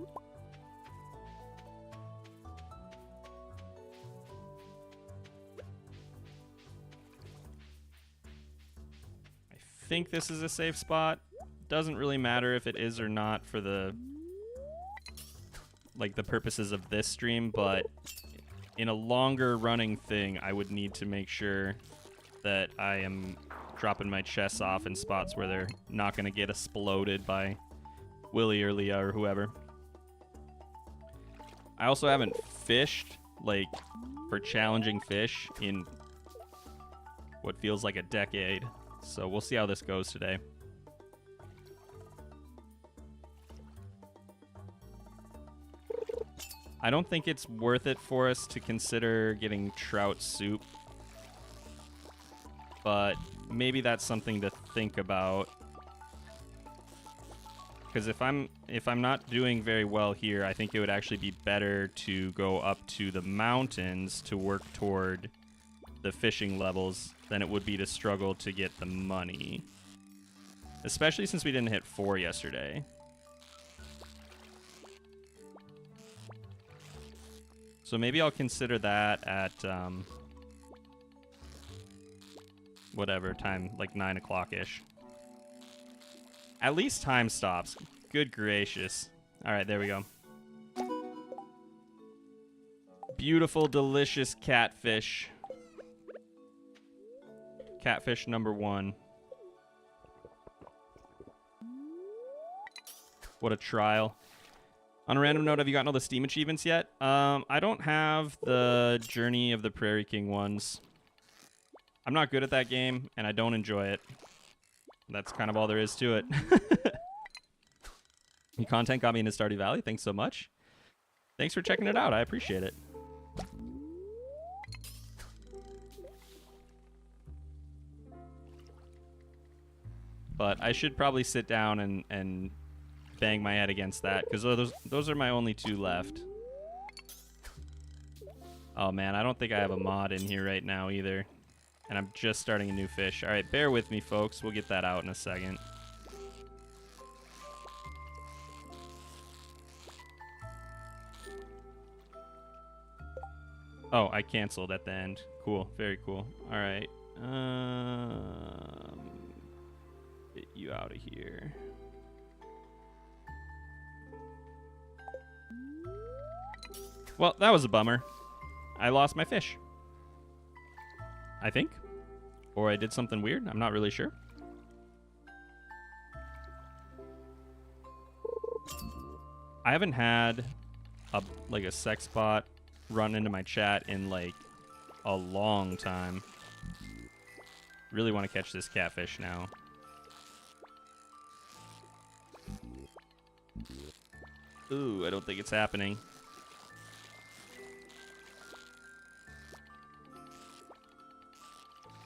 I think this is a safe spot. Doesn't really matter if it is or not for the... like, the purposes of this stream, but in a longer running thing, I would need to make sure that I am dropping my chests off in spots where they're not going to get exploded by Willy or Leah or whoever. I also haven't fished, like, for challenging fish in what feels like a decade, so we'll see how this goes today. I don't think it's worth it for us to consider getting trout soup, but maybe that's something to think about. Because if I'm not doing very well here, I think it would actually be better to go up to the mountains to work toward the fishing levels than it would be to struggle to get the money. Especially since we didn't hit 4 yesterday. So maybe I'll consider that at, whatever time, like 9 o'clock-ish. At least time stops. Good gracious. All right, there we go. Beautiful, delicious catfish. Catfish number 1. What a trial. On a random note, have you gotten all the Steam achievements yet? I don't have the Journey of the Prairie King ones. I'm not good at that game, and I don't enjoy it. That's kind of all there is to it. Your content got me into Stardew Valley. Thanks so much. Thanks for checking it out. I appreciate it. But I should probably sit down and bang my head against that, because those are my only 2 left. Oh man, I don't think I have a mod in here right now either. And I'm just starting a new fish. Alright, bear with me, folks. We'll get that out in a second. Oh, I canceled at the end. Cool, very cool. Alright. Get you out of here. Well, that was a bummer. I lost my fish. I think. Or I did something weird. I'm not really sure. I haven't had a sex bot run into my chat in like a long time. Really want to catch this catfish now. Ooh, I don't think it's happening.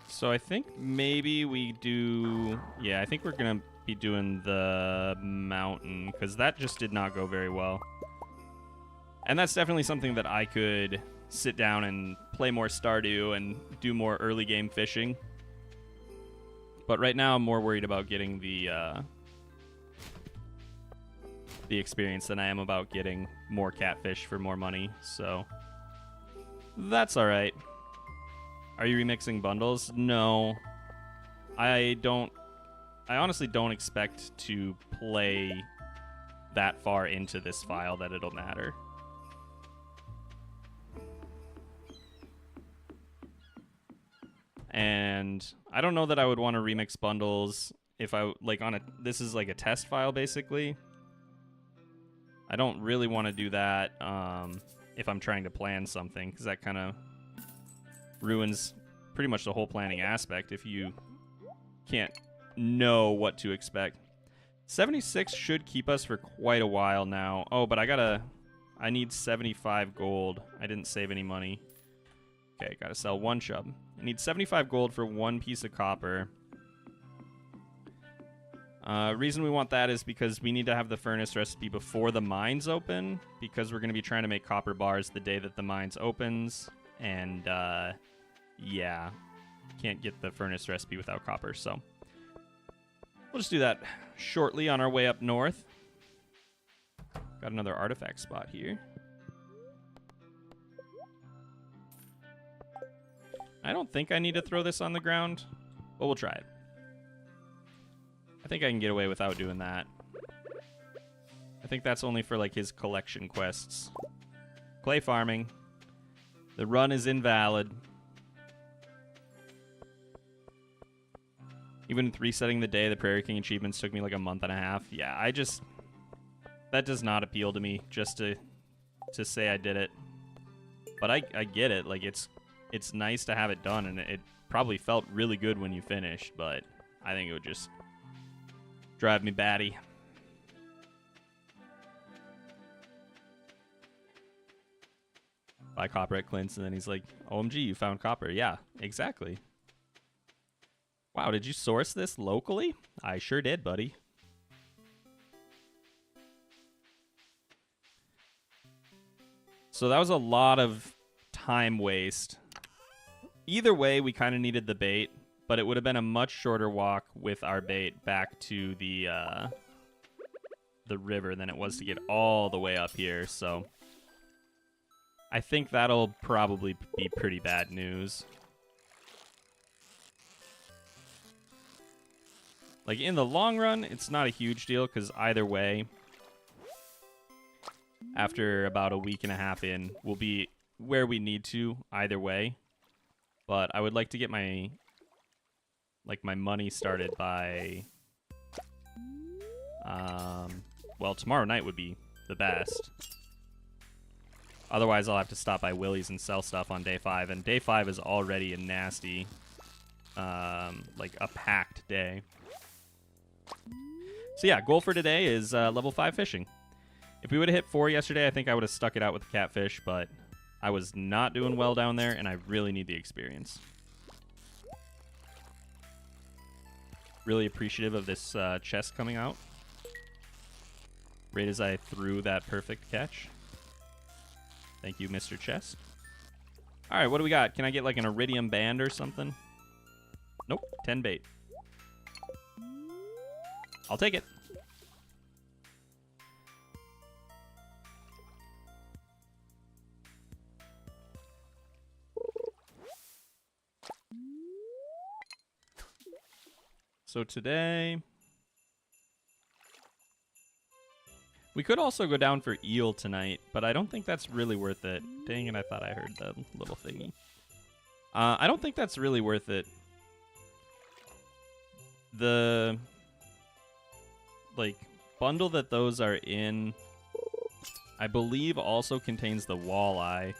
So I think maybe we do... Yeah, I think we're going to be doing the mountain, because that just did not go very well. And that's definitely something that I could sit down and play more Stardew and do more early game fishing. But right now I'm more worried about getting the experience than I am about getting more catfish for more money, so that's alright. Are you remixing bundles? No. I honestly don't expect to play that far into this file that it'll matter. And I don't know that I would want to remix bundles if I, like, this is like a test file, basically. I don't really want to do that if I'm trying to plan something, because that kind of ruins pretty much the whole planning aspect if you can't know what to expect. 76 should keep us for quite a while now. Oh, but I need 75 gold. I didn't save any money. Okay, gotta sell one chub. I need 75 gold for one piece of copper. Reason we want that is because we need to have the furnace recipe before the mines open, because we're going to be trying to make copper bars the day that the mines opens, and yeah, can't get the furnace recipe without copper, so we'll just do that shortly on our way up north. Got another artifact spot here. I don't think I need to throw this on the ground, but we'll try it. I think I can get away without doing that. I think that's only for, like, his collection quests. Clay farming. The run is invalid. Even with resetting the day, the Prairie King achievements took me like a month and a half. Yeah, that does not appeal to me, just to say I did it. But I get it. Like, it's nice to have it done, and it probably felt really good when you finished, but I think it would just drive me batty. Buy copper at Clint's, and then he's like, OMG, you found copper. Yeah, exactly. Wow, did you source this locally? I sure did, buddy. So that was a lot of time waste. Either way, we kind of needed the bait, but it would have been a much shorter walk with our bait back to the river than it was to get all the way up here, so I think that'll probably be pretty bad news. Like, in the long run, it's not a huge deal, because either way, after about a week and a half in, we'll be where we need to either way. But I would like to get my money started by, well, tomorrow night would be the best. Otherwise, I'll have to stop by Willie's and sell stuff on day 5, and day 5 is already a nasty, like a packed day. So yeah, goal for today is level 5 fishing. If we would have hit 4 yesterday, I think I would have stuck it out with the catfish, but I was not doing well down there, and I really need the experience. Really appreciative of this chest coming out. Right as I threw that perfect catch. Thank you, Mr. Chest. All right, what do we got? Can I get like an iridium band or something? Nope, 10 bait. I'll take it. So today, we could also go down for eel tonight, but I don't think that's really worth it. Dang it, I thought I heard the little thingy. I don't think that's really worth it. The, like, bundle that those are in, I believe also contains the walleye,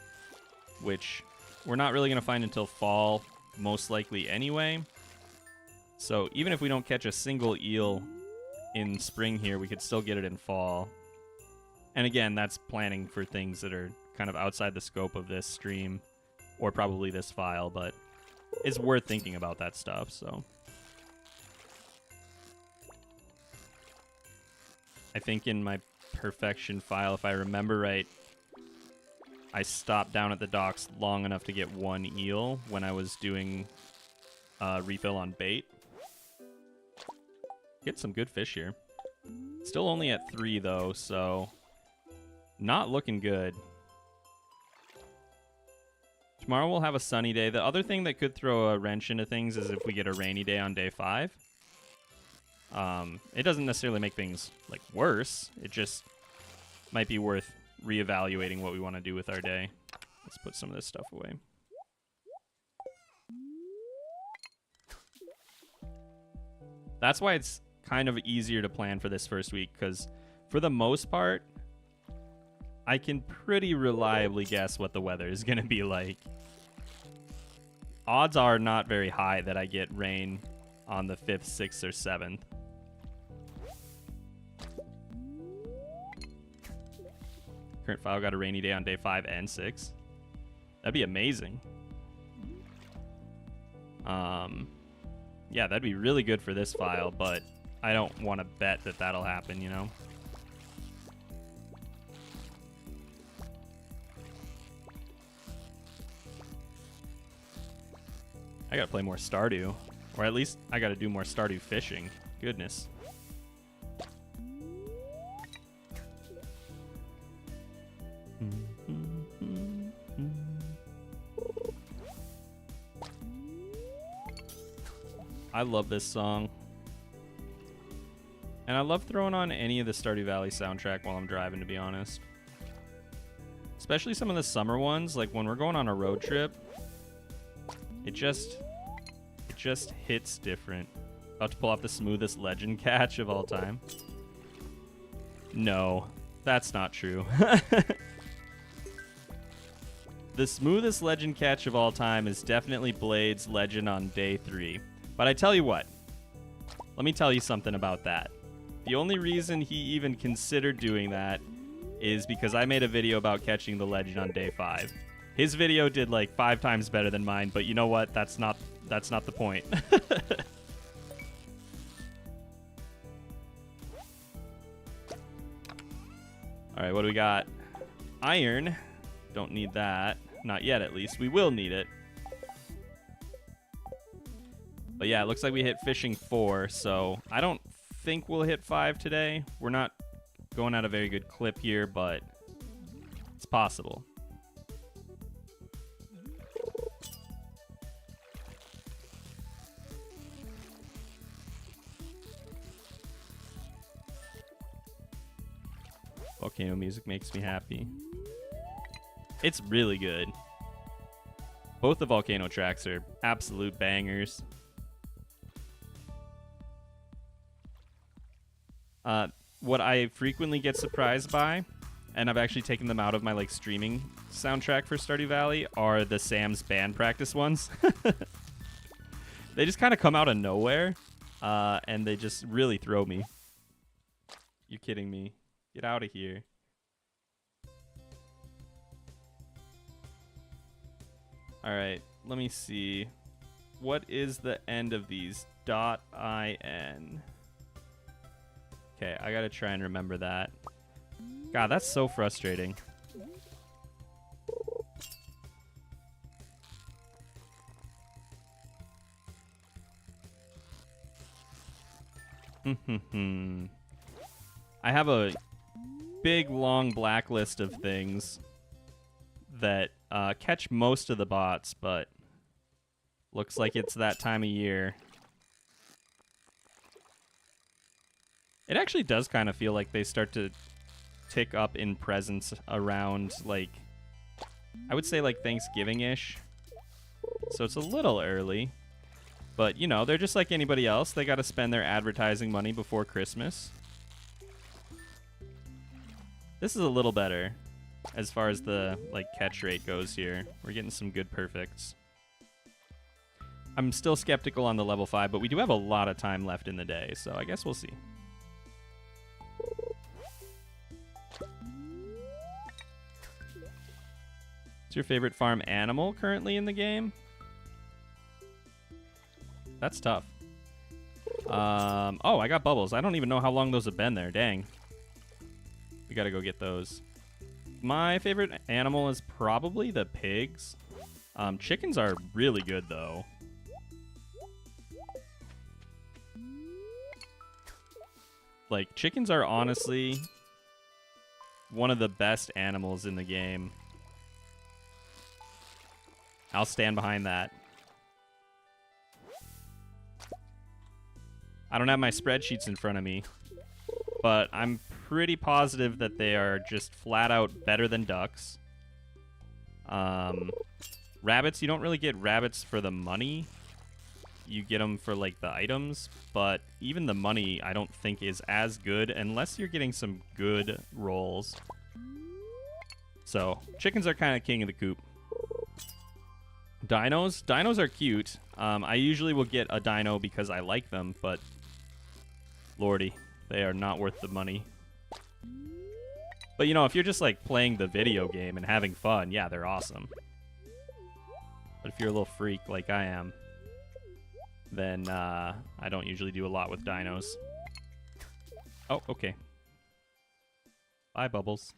which we're not really going to find until fall, most likely anyway. So even if we don't catch a single eel in spring here, we could still get it in fall. And again, that's planning for things that are kind of outside the scope of this stream, or probably this file, but it's worth thinking about that stuff, so. I think in my perfection file, if I remember right, I stopped down at the docks long enough to get 1 eel when I was doing refill on bait. Get some good fish here. Still only at 3 though, so not looking good. Tomorrow we'll have a sunny day. The other thing that could throw a wrench into things is if we get a rainy day on day 5. It doesn't necessarily make things like worse. It just might be worth reevaluating what we want to do with our day. Let's put some of this stuff away. That's why it's kind of easier to plan for this first week, because for the most part, I can pretty reliably guess what the weather is going to be like. Odds are not very high that I get rain on the 5th, 6th, or 7th. Current file got a rainy day on day 5 and 6. That'd be amazing. Yeah, that'd be really good for this file, but I don't want to bet that that'll happen, you know? I gotta play more Stardew. Or at least I gotta do more Stardew fishing. Goodness. I love this song. And I love throwing on any of the Stardew Valley soundtrack while I'm driving, to be honest. Especially some of the summer ones, like when we're going on a road trip. It just hits different. About to pull off the smoothest legend catch of all time. No, that's not true. The smoothest legend catch of all time is definitely Blade's legend on day 3. But I tell you what, let me tell you something about that. The only reason he even considered doing that is because I made a video about catching the legend on day 5. His video did like 5 times better than mine, but you know what? That's not the point. All right, what do we got? Iron. Don't need that. Not yet, at least. We will need it. But yeah, it looks like we hit fishing 4, so I don't think we'll hit 5 today. We're not going at a very good clip here, but it's possible. Volcano music makes me happy. It's really good. Both the Volcano tracks are absolute bangers. What I frequently get surprised by, and I've actually taken them out of my like streaming soundtrack for Stardew Valley, are the Sam's band practice ones. They just kind of come out of nowhere, and they just really throw me. You kidding me? Get out of here. All right, let me see. What is the end of these? .in. Okay, I gotta try and remember that. God, that's so frustrating. I have a big, long blacklist of things that catch most of the bots, but looks like it's that time of year. It actually does kind of feel like they start to tick up in presence around, like, I would say like Thanksgiving-ish. So it's a little early. But, you know, they're just like anybody else. They got to spend their advertising money before Christmas. This is a little better as far as the, like, catch rate goes here. We're getting some good perfects. I'm still skeptical on the level 5, but we do have a lot of time left in the day, so I guess we'll see. What's your favorite farm animal currently in the game? That's tough. Oh, I got bubbles. I don't even know how long those have been there. Dang. We gotta go get those. My favorite animal is probably the pigs. Chickens are really good, though. Like, chickens are honestly one of the best animals in the game. I'll stand behind that. I don't have my spreadsheets in front of me, but I'm pretty positive that they are just flat out better than ducks. Rabbits, you don't really get rabbits for the money. You get them for, like, the items, but even the money I don't think is as good unless you're getting some good rolls. So, chickens are kind of king of the coop. Dinos? Dinos are cute. I usually will get a dino because I like them, but lordy, they are not worth the money. But, you know, if you're just, like, playing the video game and having fun, yeah, they're awesome. But if you're a little freak like I am, then I don't usually do a lot with dinos. Oh, okay. Bye, Bubbles.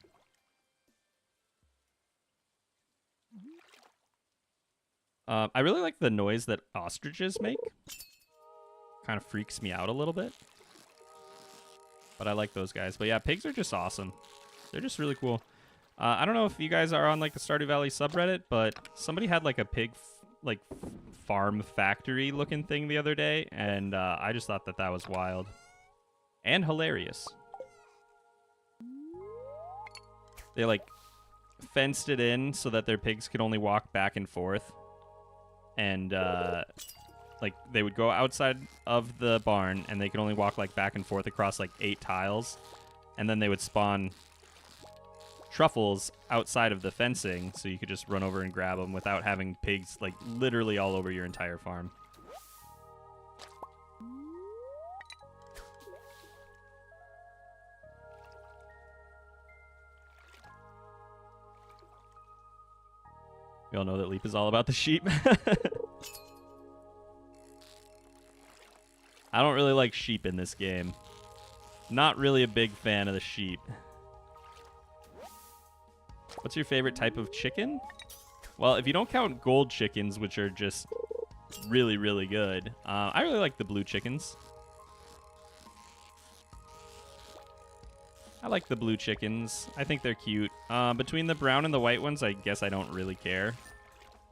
I really like the noise that ostriches make. Kind of freaks me out a little bit. But I like those guys. But yeah, pigs are just awesome. They're just really cool. I don't know if you guys are on like the Stardew Valley subreddit, but somebody had like a pig farm factory looking thing the other day, and I just thought that was wild and hilarious. They like fenced it in so that their pigs could only walk back and forth, and like they would go outside of the barn and they could only walk like back and forth across like 8 tiles, and then they would spawn truffles outside of the fencing, so you could just run over and grab them without having pigs like literally all over your entire farm. We all know that Leap is all about the sheep. I don't really like sheep in this game. Not really a big fan of the sheep. What's your favorite type of chicken? Well, if you don't count gold chickens, which are just really, really good, I really like the blue chickens. I like the blue chickens. I think they're cute. Between the brown and the white ones, I guess I don't really care.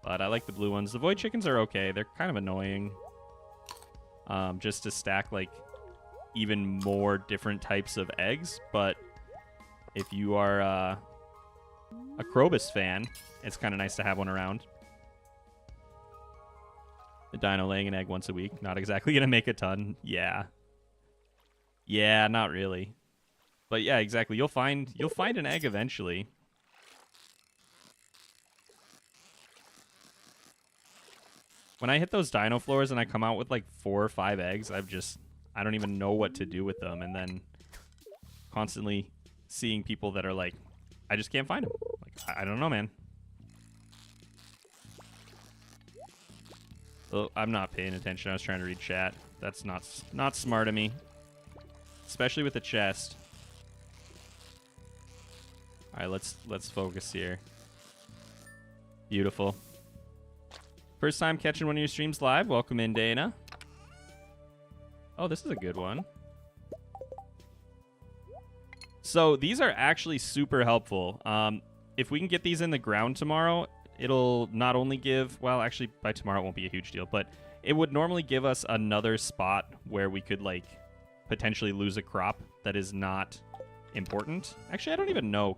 But I like the blue ones. The void chickens are okay. They're kind of annoying. Just to stack, like, even more different types of eggs. But if you are a Krobus fan, it's kind of nice to have one around. The dino laying an egg once a week. Not exactly going to make a ton. Yeah. Yeah, not really. But yeah, exactly. You'll find an egg eventually. When I hit those dino floors and I come out with like 4 or 5 eggs, I don't even know what to do with them. And then constantly seeing people that are like, I just can't find them. Like, I don't know, man. Oh, I'm not paying attention. I was trying to read chat. That's not smart of me. Especially with the chest. All right, let's focus here. Beautiful. First time catching one of your streams live. Welcome in, Dana. Oh, this is a good one. So these are actually super helpful. If we can get these in the ground tomorrow, it'll not only give... Well, actually, by tomorrow it won't be a huge deal, but it would normally give us another spot where we could, like, potentially lose a crop that is not important. Actually, I don't even know.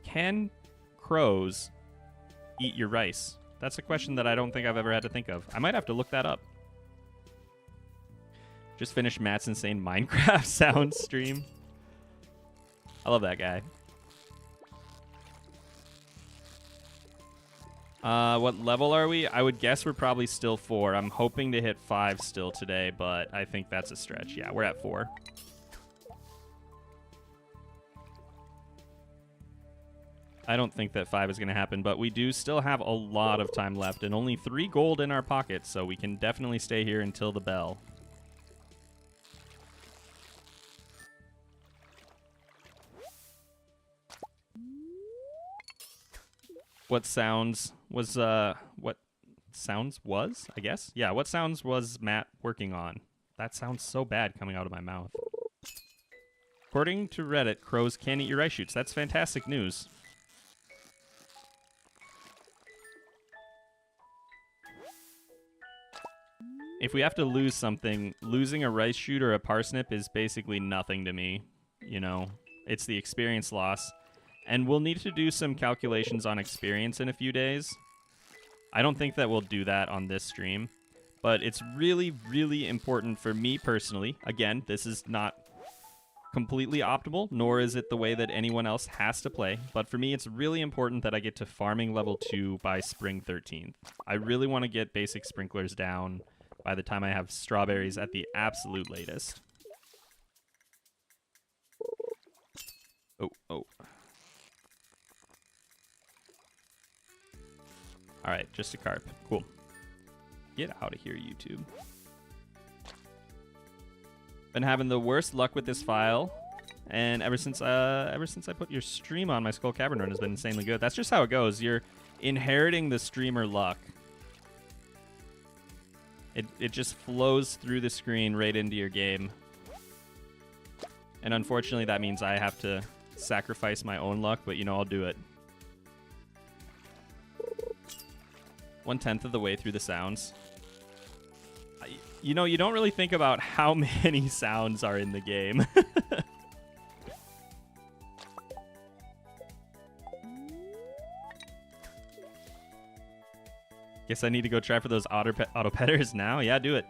Can crows eat your rice? That's a question that I don't think I've ever had to think of. I might have to look that up. Just finished Matt's insane Minecraft sound stream. I love that guy. What level are we? I would guess we're probably still 4. I'm hoping to hit 5 still today, but I think that's a stretch. Yeah, we're at 4. I don't think that 5 is going to happen, but we do still have a lot of time left and only 3 gold in our pockets, so we can definitely stay here until the bell. what sounds was I guess? Yeah, what sounds was Matt working on? That sounds so bad coming out of my mouth. According to Reddit, crows can eat your rice shoots. That's fantastic news. If we have to lose something, losing a rice shoot or a parsnip is basically nothing to me. You know, it's the experience loss. And we'll need to do some calculations on experience in a few days. I don't think that we'll do that on this stream. But it's really, really important for me personally. Again, this is not completely optimal, nor is it the way that anyone else has to play. But for me, it's really important that I get to farming level 2 by spring 13th. I really want to get basic sprinklers down by the time I have strawberries at the absolute latest. Oh. Alright, just a carp. Cool. Get out of here, YouTube. Been having the worst luck with this file, and ever since I put your stream on, my Skull Cavern run has been insanely good. That's just how it goes. You're inheriting the streamer luck. It just flows through the screen right into your game. And unfortunately, that means I have to sacrifice my own luck, but you know, I'll do it. 1/10 of the way through the sounds. You know, you don't really think about how many sounds are in the game. Guess I need to go try for those auto petters now. Yeah, do it.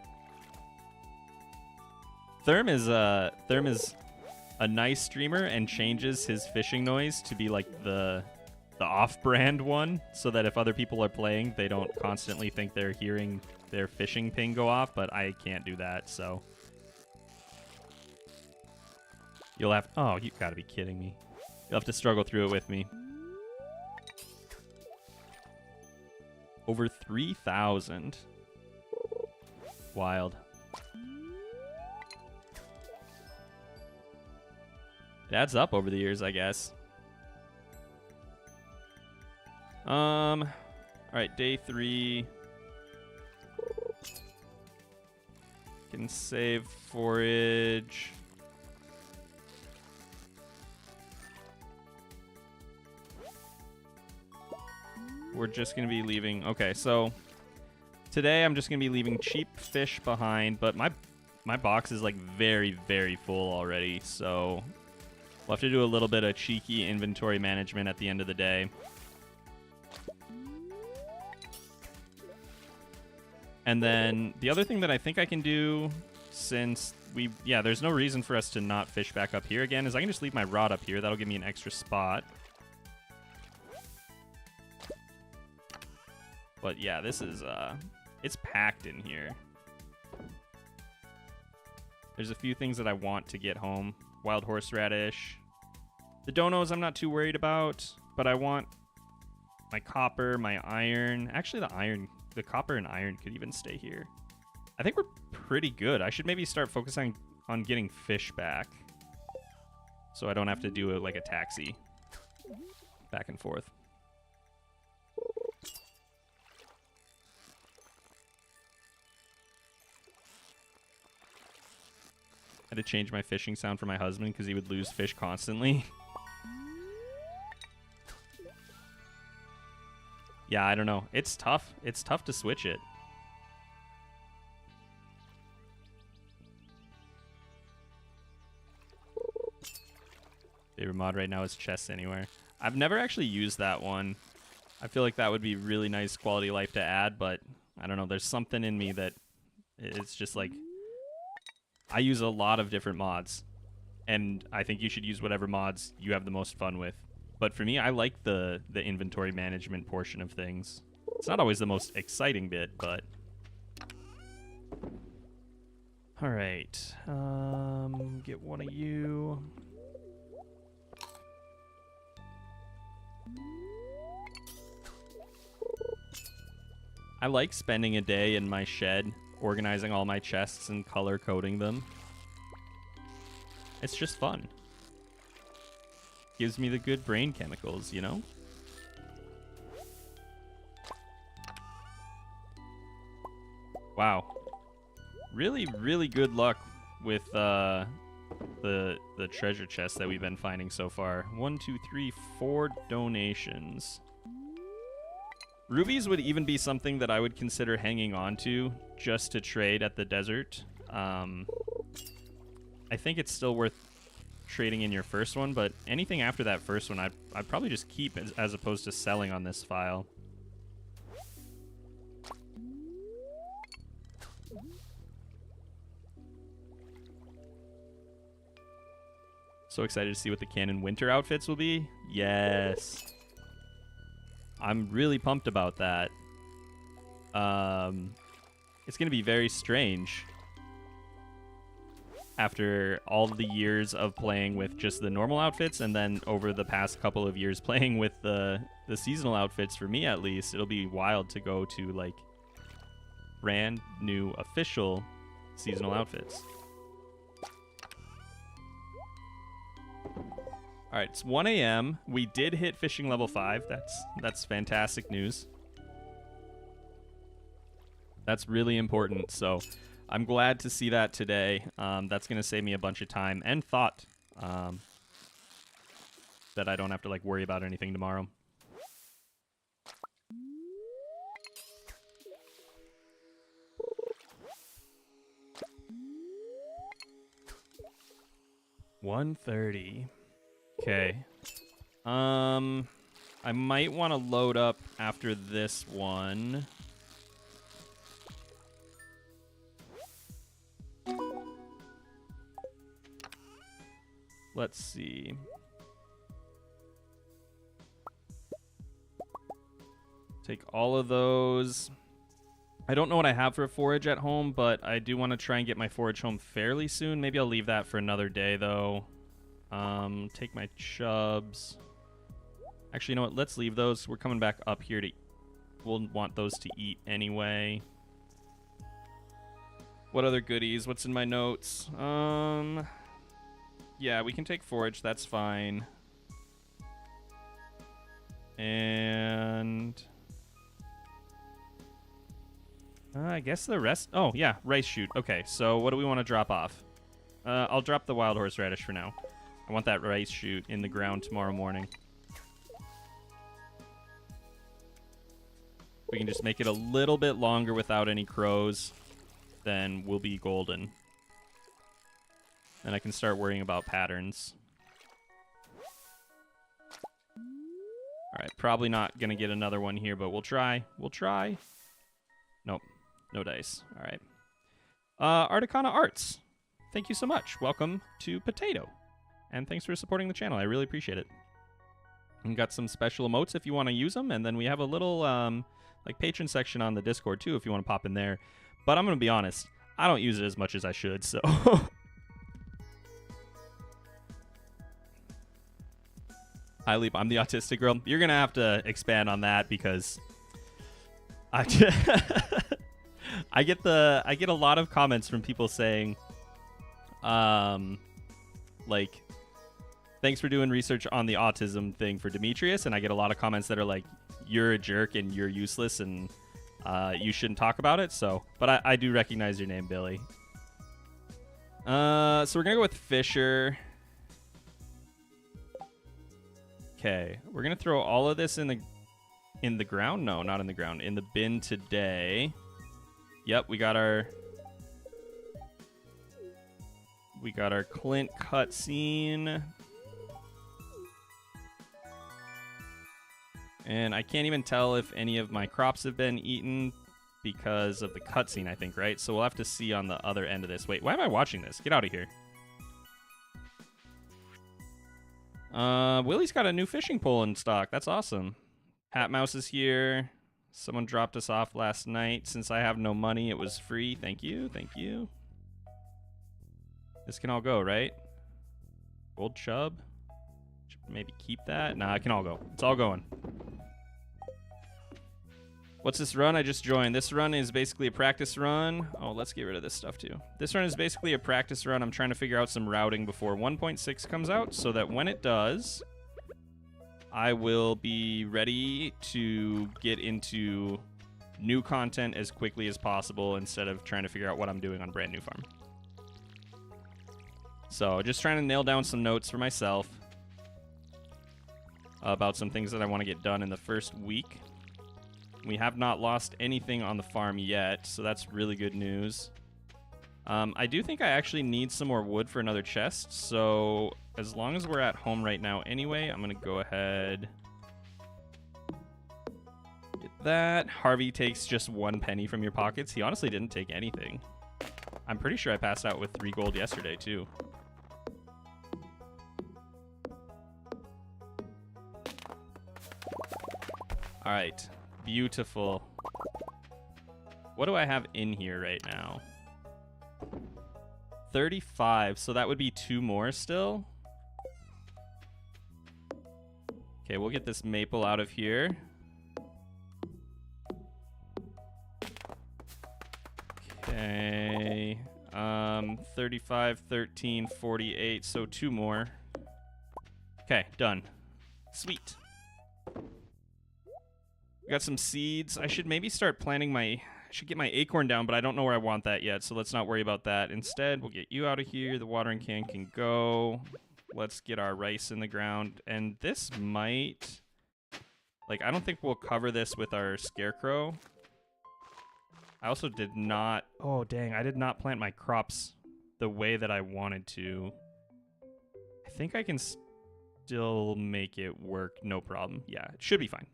Therm is a nice streamer and changes his fishing noise to be like the off-brand one, so that if other people are playing, they don't constantly think they're hearing their fishing ping go off, but I can't do that, so. You'll have... Oh, you gotta be kidding me. You'll have to struggle through it with me. Over 3,000. Wild. It adds up over the years, I guess. Alright, day 3. Can save forage. We're just going to be leaving... Okay, so today I'm just going to be leaving cheap fish behind, but my box is like very, very full already, so we'll have to do a little bit of cheeky inventory management at the end of the day. And then the other thing that I think I can do, since there's no reason for us to not fish back up here again, is I can just leave my rod up here. That'll give me an extra spot. But yeah, this is, it's packed in here. There's a few things that I want to get home. Wild horseradish. The donos I'm not too worried about, but I want my copper, my iron. Actually, the copper and iron could even stay here. I think we're pretty good. I should maybe start focusing on getting fish back, so I don't have to do like a taxi back and forth. I had to change my fishing sound for my husband because he would lose fish constantly. Yeah, I don't know. It's tough. It's tough to switch it. Favorite mod right now is Chess Anywhere. I've never actually used that one. I feel like that would be really nice quality of life to add, but I don't know. There's something in me that it's just like... I use a lot of different mods, and I think you should use whatever mods you have the most fun with. But for me, I like the inventory management portion of things. It's not always the most exciting bit, but... Alright. Get one of you. I like spending a day in my shed, organizing all my chests and color coding them. It's just fun. Gives me the good brain chemicals, you know? Wow. Really, really good luck with the treasure chest that we've been finding so far. 1, 2, 3, 4 donations. Rubies would even be something that I would consider hanging on to just to trade at the desert. I think it's still worth trading in your first one, but anything after that first one, I'd probably just keep as opposed to selling on this file. So excited to see what the canon winter outfits will be. Yes. I'm really pumped about that. It's going to be very strange after all the years of playing with just the normal outfits, and then over the past couple of years playing with the seasonal outfits, for me at least. It'll be wild to go to like brand new official seasonal outfits. All right, it's 1 a.m. We did hit fishing level 5. That's fantastic news. That's really important. So I'm glad to see that today. That's going to save me a bunch of time and thought that I don't have to like worry about anything tomorrow. $130. Okay. I might want to load up after this one. Let's see. Take all of those. I don't know what I have for a forage at home, but I do want to try and get my forage home fairly soon. Maybe I'll leave that for another day, though. Take my chubs. Actually, you know what? Let's leave those. We're coming back up here to... We'll want those to eat anyway. What other goodies? What's in my notes? Yeah, we can take forage. That's fine. And... I guess the rest... Oh, yeah. Rice shoot. Okay, so what do we want to drop off? I'll drop the wild horseradish for now. I want that rice shoot in the ground tomorrow morning. We can just make it a little bit longer without any crows, then we'll be golden. And I can start worrying about patterns. Alright, probably not going to get another one here, but we'll try. We'll try. Nope, no dice. Alright. Articana Arts, thank you so much. Welcome to Potato. And thanks for supporting the channel. I really appreciate it. And got some special emotes if you want to use them. And then we have a little like patron section on the Discord too if you want to pop in there. But I'm going to be honest, I don't use it as much as I should, so... Hi, Leap. I'm the autistic girl. You're going to have to expand on that because... I get a lot of comments from people saying, like, thanks for doing research on the autism thing for Demetrius, and I get a lot of comments that are like, you're a jerk and you're useless and you shouldn't talk about it. So, but I do recognize your name, Billy. So we're gonna go with Fisher. Okay, we're gonna throw all of this in the ground. No, not in the ground. In the bin today. Yep, we got our Clint cutscene. And I can't even tell if any of my crops have been eaten because of the cutscene, I think, right? So we'll have to see on the other end of this. Wait, why am I watching this? Get out of here. Willie's got a new fishing pole in stock. That's awesome. Hat Mouse is here. Someone dropped us off last night. Since I have no money, it was free. Thank you. Thank you. This can all go, right? Gold chub. Should maybe keep that. Nah, it can all go. It's all going. What's this run I just joined? This run is basically a practice run. Oh, let's get rid of this stuff too. This run is basically a practice run. I'm trying to figure out some routing before 1.6 comes out so that when it does, I will be ready to get into new content as quickly as possible instead of trying to figure out what I'm doing on brand new farm. So just trying to nail down some notes for myself about some things that I want to get done in the first week. We have not lost anything on the farm yet, so that's really good news. I do think I actually need some more wood for another chest, so as long as we're at home right now anyway, I'm going to go ahead. Get that. Harvey takes just 1 penny from your pockets. He honestly didn't take anything. I'm pretty sure I passed out with 3 gold yesterday, too. All right. Beautiful. What do I have in here right now? 35, so that would be 2 more still. Okay, we'll get this maple out of here. Okay. 35, 13, 48, so 2 more. Okay, done. Sweet. Got some seeds. I should maybe start planting I should get my acorn down, but I don't know where I want that yet, so let's not worry about that. Instead, we'll get you out of here. The watering can go. Let's get our rice in the ground. And this might... Like, I don't think we'll cover this with our scarecrow. I also did not... Oh, dang. I did not plant my crops the way that I wanted to. I think I can still make it work. No problem. Yeah, it should be fine.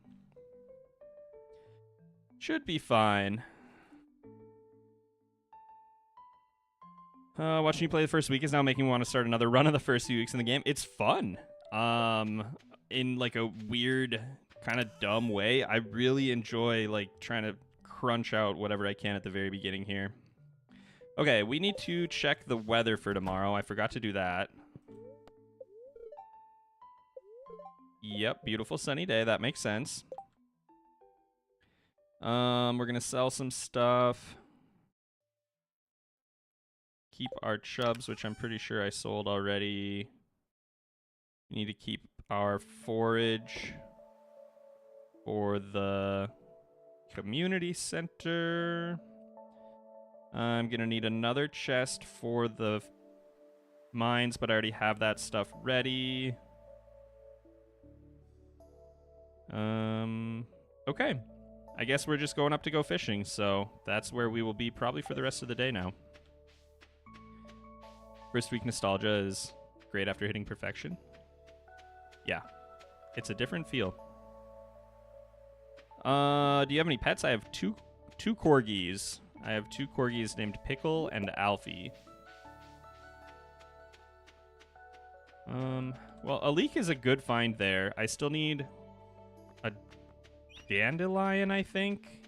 Should be fine. Watching you play the first week is now making me want to start another run of the first few weeks in the game. It's fun. In like a weird, kind of dumb way. I really enjoy like trying to crunch out whatever I can at the very beginning here. Okay, we need to check the weather for tomorrow. I forgot to do that. Yep, beautiful sunny day. That makes sense. We're gonna sell some stuff. Keep our chubs, which I'm pretty sure I sold already. We need to keep our forage for the community center. I'm gonna need another chest for the mines, but I already have that stuff ready. Okay. I guess we're just going up to go fishing, so that's where we will be probably for the rest of the day now. First week nostalgia is great after hitting perfection. Yeah, it's a different feel. Do you have any pets? I have two corgis. I have 2 corgis named Pickle and Alfie. Well, a leek is a good find there. I still need a dandelion, I think,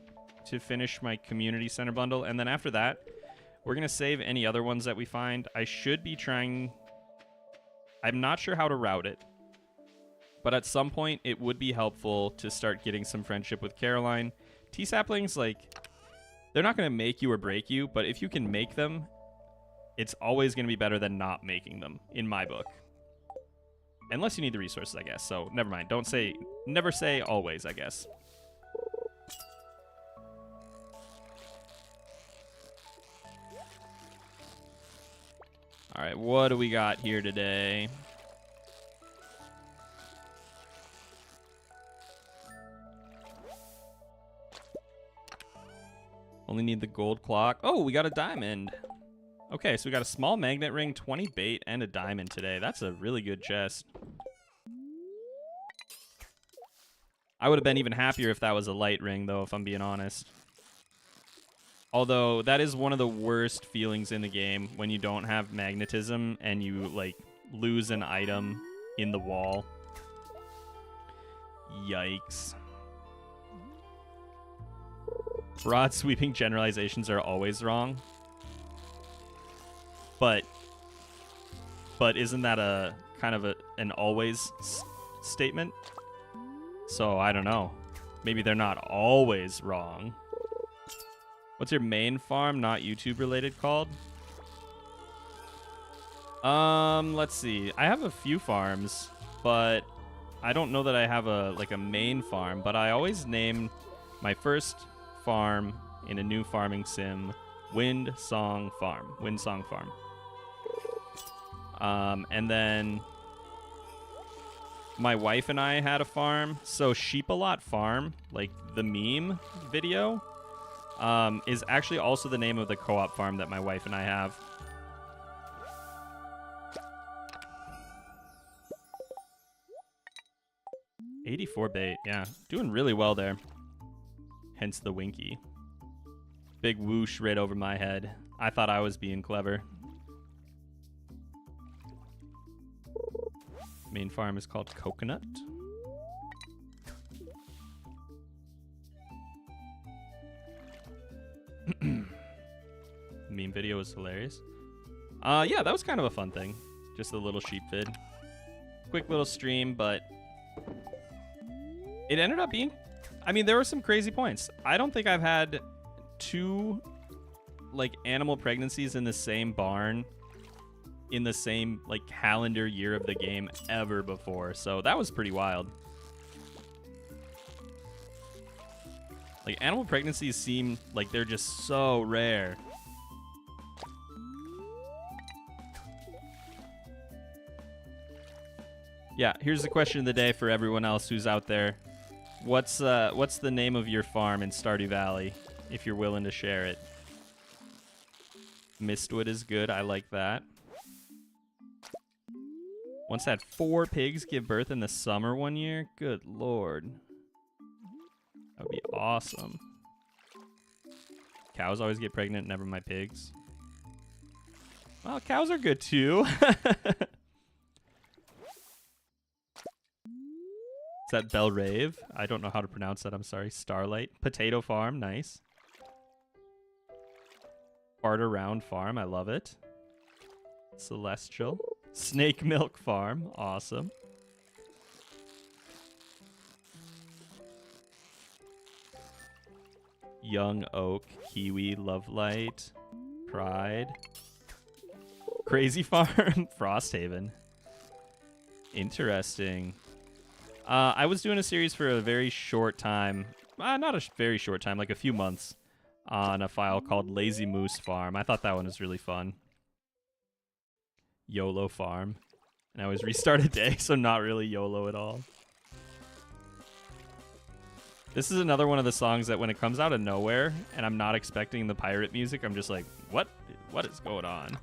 to finish my community center bundle. And then after that, we're going to save any other ones that we find. I should be trying... I'm not sure how to route it. But at some point, it would be helpful to start getting some friendship with Caroline. Tea-saplings, like, they're not going to make you or break you, but if you can make them, it's always going to be better than not making them, in my book. Unless you need the resources, I guess. So, never mind. Never say always, I guess. All right, what do we got here today? Only need the gold clock. Oh, we got a diamond. Okay, so we got a small magnet ring, 20 bait, and a diamond today. That's a really good chest. I would have been even happier if that was a light ring, though, if I'm being honest. Although, that is one of the worst feelings in the game, when you don't have magnetism and you, like, lose an item in the wall. Yikes. Broad sweeping generalizations are always wrong. But isn't that a kind of an always statement? So I don't know. Maybe they're not always wrong. What's your main farm, not YouTube related, called? Let's see. I have a few farms, but I don't know that I have a main farm, but I always name my first farm in a new farming sim, Windsong Farm. And then my wife and I had a farm. So Sheep-A-Lot Farm, like the meme video, is actually also the name of the co-op farm that my wife and I have. $84 bait, yeah. Doing really well there. Hence the winky. Big whoosh right over my head. I thought I was being clever. Main farm is called Coconut. Meme video was hilarious. Yeah, that was kind of a fun thing. Just a little sheep vid. Quick little stream, but it ended up being... I mean, there were some crazy points. I don't think I've had 2, like, animal pregnancies in the same barn in the same, like, calendar year of the game ever before. So that was pretty wild. Like, animal pregnancies seem like they're just so rare. Yeah, here's the question of the day for everyone else who's out there. What's the name of your farm in Stardew Valley, if you're willing to share it? Mistwood is good. I like that. Once had 4 pigs give birth in the summer one year. Good lord. That would be awesome. Cows always get pregnant, never my pigs. Well, cows are good too. Is that Belrave? I don't know how to pronounce that, I'm sorry. Starlight. Potato Farm, nice. Barter Round Farm, I love it. Celestial. Snake Milk Farm, awesome. Young Oak, Kiwi, Lovelight, Pride. Crazy Farm, Frosthaven. Interesting. I was doing a series for a very short time. Not a very short time, like a few months, on a file called Lazy Moose Farm. I thought that one was really fun. YOLO Farm. And I always restart a day, so not really YOLO at all. This is another one of the songs that when it comes out of nowhere, and I'm not expecting the pirate music, I'm just like, what is going on?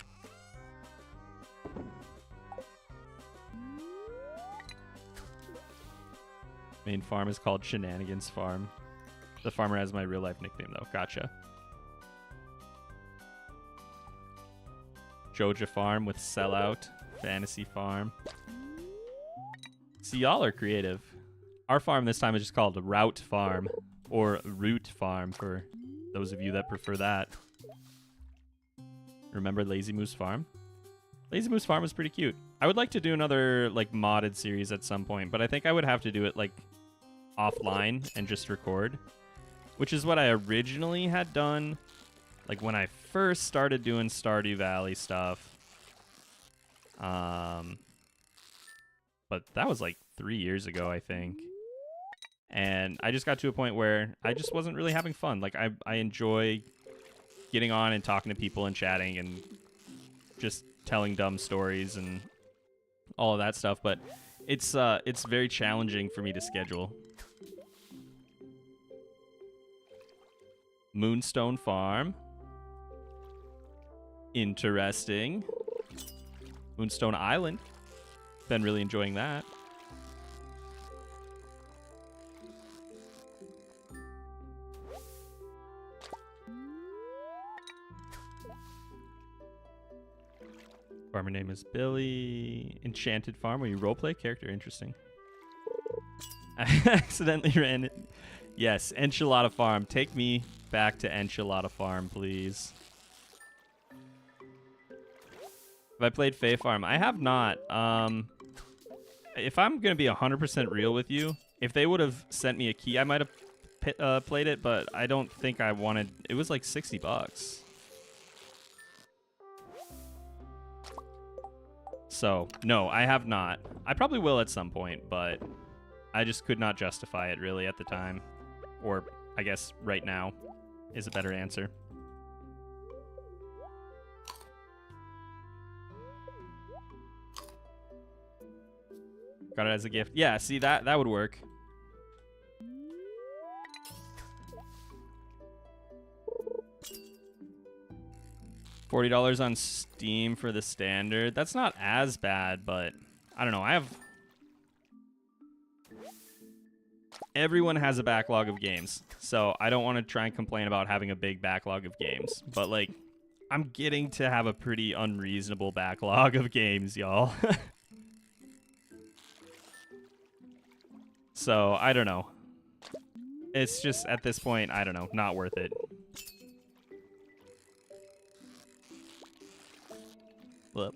Main farm is called Shenanigans Farm. The farmer has my real life nickname though. Gotcha. Joja Farm with Sellout. Fantasy Farm. See, y'all are creative. Our farm this time is just called Route Farm. Or Root Farm for those of you that prefer that. Remember Lazy Moose Farm? Lazy Moose Farm was pretty cute. I would like to do another like modded series at some point, but I think I would have to do it like offline and just record, which is what I originally had done like when I first started doing Stardew Valley stuff. But that was like 3 years ago, I think. And I just got to a point where I just wasn't really having fun. Like I enjoy getting on and talking to people and chatting and just telling dumb stories and all of that stuff, but it's very challenging for me to schedule. Moonstone Farm. Interesting. Moonstone Island. Been really enjoying that. Farmer name is Billy. Enchanted Farm, where you roleplay character. Interesting. I accidentally ran it. Yes, Enchilada Farm. Take me back to Enchilada Farm, please. Have I played Fae Farm? I have not. If I'm going to be 100% real with you, if they would have sent me a key, I might have played it, but I don't think I wanted... It was like $60. So, no, I have not. I probably will at some point, but I just could not justify it really at the time. Or I guess right now is a better answer. Got it as a gift. Yeah, see, that would work. $40 on Steam for the standard. That's not as bad, but I don't know. Everyone has a backlog of games, so I don't want to try and complain about having a big backlog of games. But, like, I'm getting to have a pretty unreasonable backlog of games, y'all. So, I don't know. It's just, at this point, I don't know, not worth it. Look.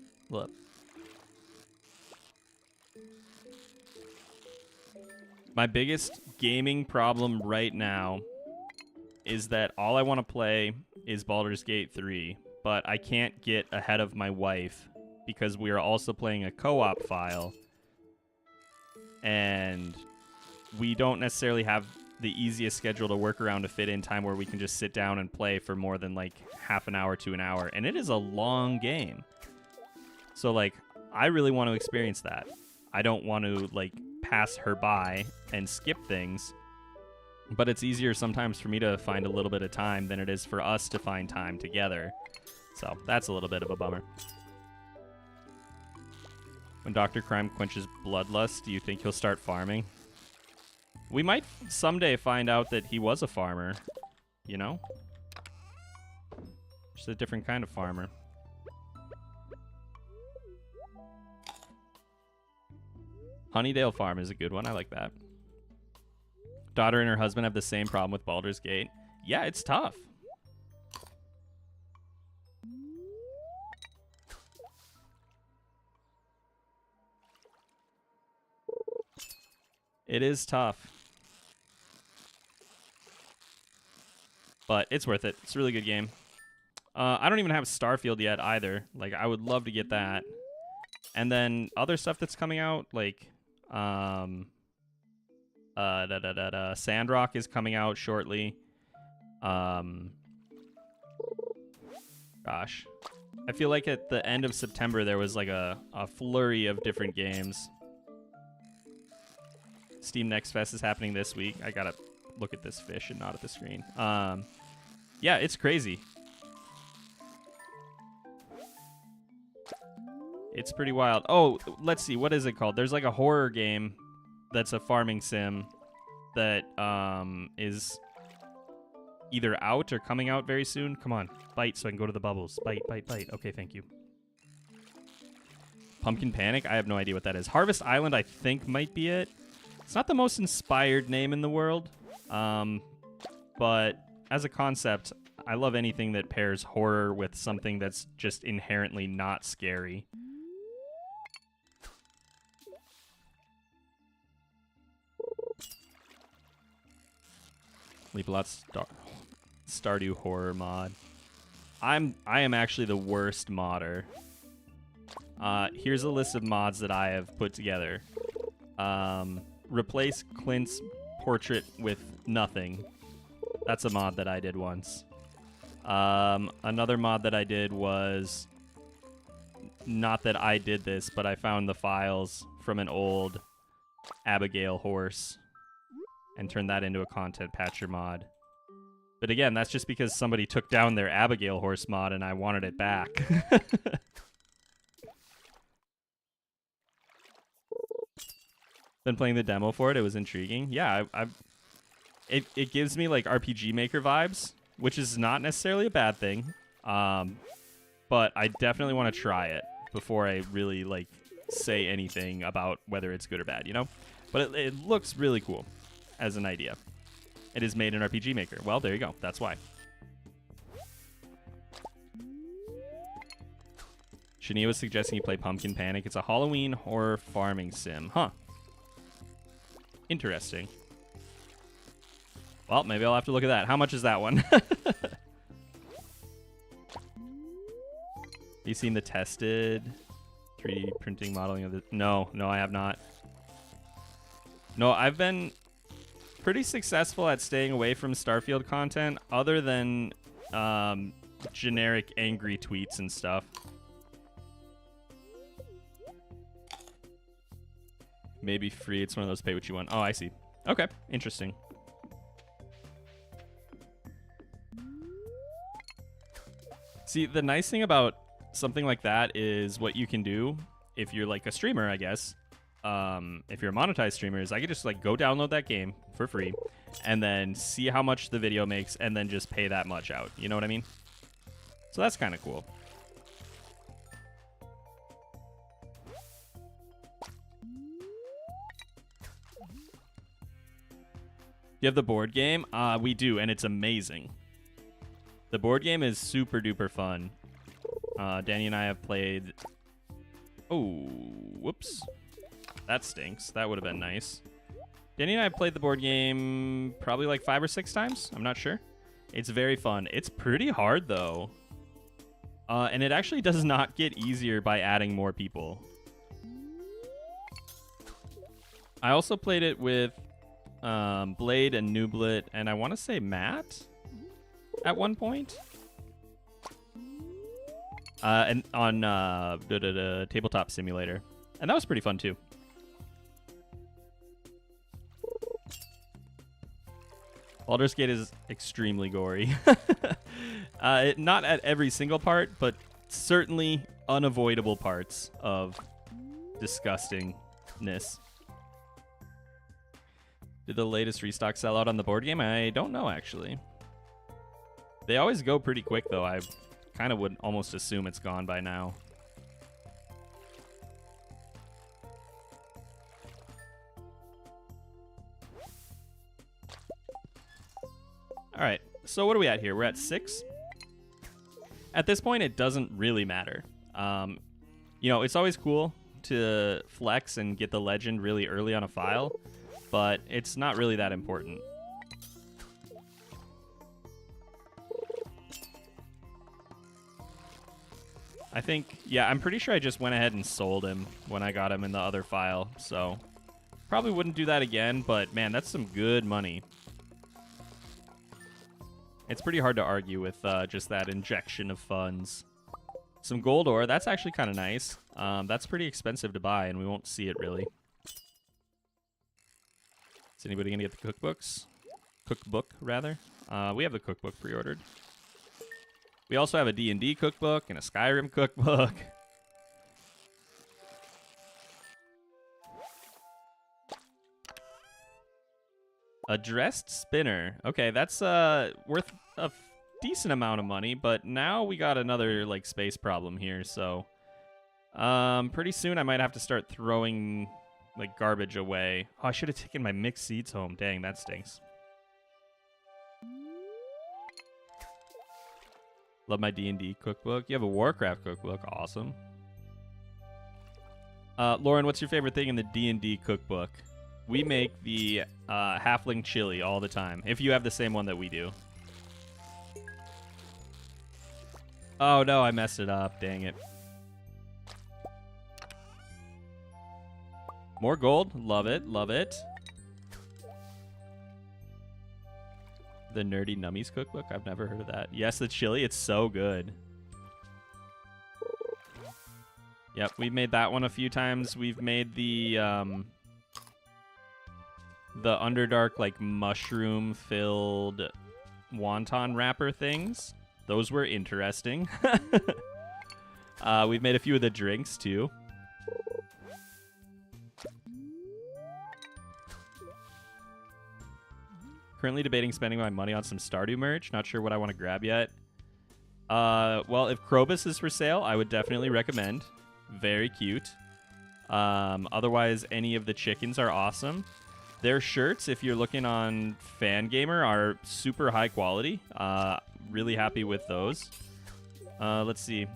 My biggest gaming problem right now is that all I want to play is Baldur's Gate 3, but I can't get ahead of my wife because we are also playing a co-op file, and we don't necessarily have the easiest schedule to work around to fit in time where we can just sit down and play for more than like half an hour to an hour, and it is a long game. So, like, I really want to experience that. I don't want to, like, pass her by and skip things, but it's easier sometimes for me to find a little bit of time than it is for us to find time together. So, that's a little bit of a bummer. When Dr. Crime quenches bloodlust, do you think he'll start farming? We might someday find out that he was a farmer, you know? Just a different kind of farmer. Honeydale Farm is a good one. I like that. Daughter and her husband have the same problem with Baldur's Gate. Yeah, it's tough. It is tough. But it's worth it. It's a really good game. I don't even have Starfield yet either. Like, I would love to get that. And then other stuff that's coming out, like Sandrock is coming out shortly. Gosh. I feel like at the end of September there was like a flurry of different games. Steam Next Fest is happening this week. I gotta look at this fish and not at the screen. Yeah, it's crazy. It's pretty wild. Oh, let's see. What is it called? There's like a horror game that's a farming sim that is either out or coming out very soon. Come on. Bite so I can go to the bubbles. Bite. Okay, thank you. Pumpkin Panic? I have no idea what that is. Harvest Island, I think, might be it. It's not the most inspired name in the world, but as a concept, I love anything that pairs horror with something that's just inherently not scary. Leap-a-lot Stardew horror mod. I am actually the worst modder. Here's a list of mods that I have put together. Replace Clint's portrait with nothing. That's a mod that I did once. Another mod that I did was, not that I did this, but I found the files from an old Abigail horse and turned that into a content patcher mod. But again, that's just because somebody took down their Abigail horse mod and I wanted it back. Been playing the demo for it. It was intriguing. Yeah, it gives me like RPG Maker vibes, which is not necessarily a bad thing. But I definitely want to try it before I really like say anything about whether it's good or bad, you know? But it looks really cool as an idea. It is made in RPG Maker. Well, there you go. That's why. Shania was suggesting you play Pumpkin Panic. It's a Halloween horror farming sim. Huh. Interesting. Well, maybe I'll have to look at that. How much is that one? You seen the tested 3D printing modeling of the... No, I have not. No, I've been pretty successful at staying away from Starfield content other than generic angry tweets and stuff. Maybe free. It's one of those pay what you want. Oh, I see. Okay, interesting. See, the nice thing about something like that is what you can do if you're like a streamer, I guess. If you're a monetized streamer, is I could just like go download that game for free and then see how much the video makes and then just pay that much out. You know what I mean? So that's kind of cool. You have the board game? We do, and it's amazing. The board game is super duper fun. Dani and I have played... Oh, whoops. That stinks. That would have been nice. Dani and I have played the board game probably like 5 or 6 times. I'm not sure. It's very fun. It's pretty hard, though. And it actually does not get easier by adding more people. I also played it with Blade and Nublet, and I want to say Matt at one point. And on Tabletop Simulator. And that was pretty fun, too. Baldur's Gate is extremely gory. Not at every single part, but certainly unavoidable parts of disgustingness. Did the latest restock sell out on the board game? I don't know, actually. They always go pretty quick, though. I kind of would almost assume it's gone by now. All right, so what are we at here? We're at 6. At this point, it doesn't really matter. You know, it's always cool to flex and get the legend really early on a file, but it's not really that important. I think, yeah, I'm pretty sure I just went ahead and sold him when I got him in the other file, so probably wouldn't do that again, but man, that's some good money. It's pretty hard to argue with just that injection of funds. Some gold ore, that's actually kind of nice. That's pretty expensive to buy, and we won't see it really. Is anybody gonna get the cookbooks? Cookbook, rather. We have the cookbook pre-ordered. We also have a D&D cookbook and a Skyrim cookbook. A dressed spinner. Okay, that's worth a decent amount of money, but now we got another like space problem here, so pretty soon I might have to start throwing like garbage away. Oh, I should have taken my mixed seeds home. Dang, that stinks. Love my D&D cookbook. You have a Warcraft cookbook. Awesome. Lauren, what's your favorite thing in the D&D cookbook? We make the halfling chili all the time, if you have the same one that we do. Oh, no, I messed it up. Dang it. More gold. Love it. Love it. The Nerdy Nummies cookbook? I've never heard of that. Yes, the chili. It's so good. Yep, we've made that one a few times. We've made the Underdark, like, mushroom-filled wonton wrapper things. Those were interesting. We've made a few of the drinks, too. Currently debating spending my money on some Stardew merch. Not sure what I want to grab yet. Well, if Krobus is for sale, I would definitely recommend. Very cute. Otherwise, any of the chickens are awesome. Their shirts, if you're looking on Fangamer, are super high quality. Really happy with those. Let's see.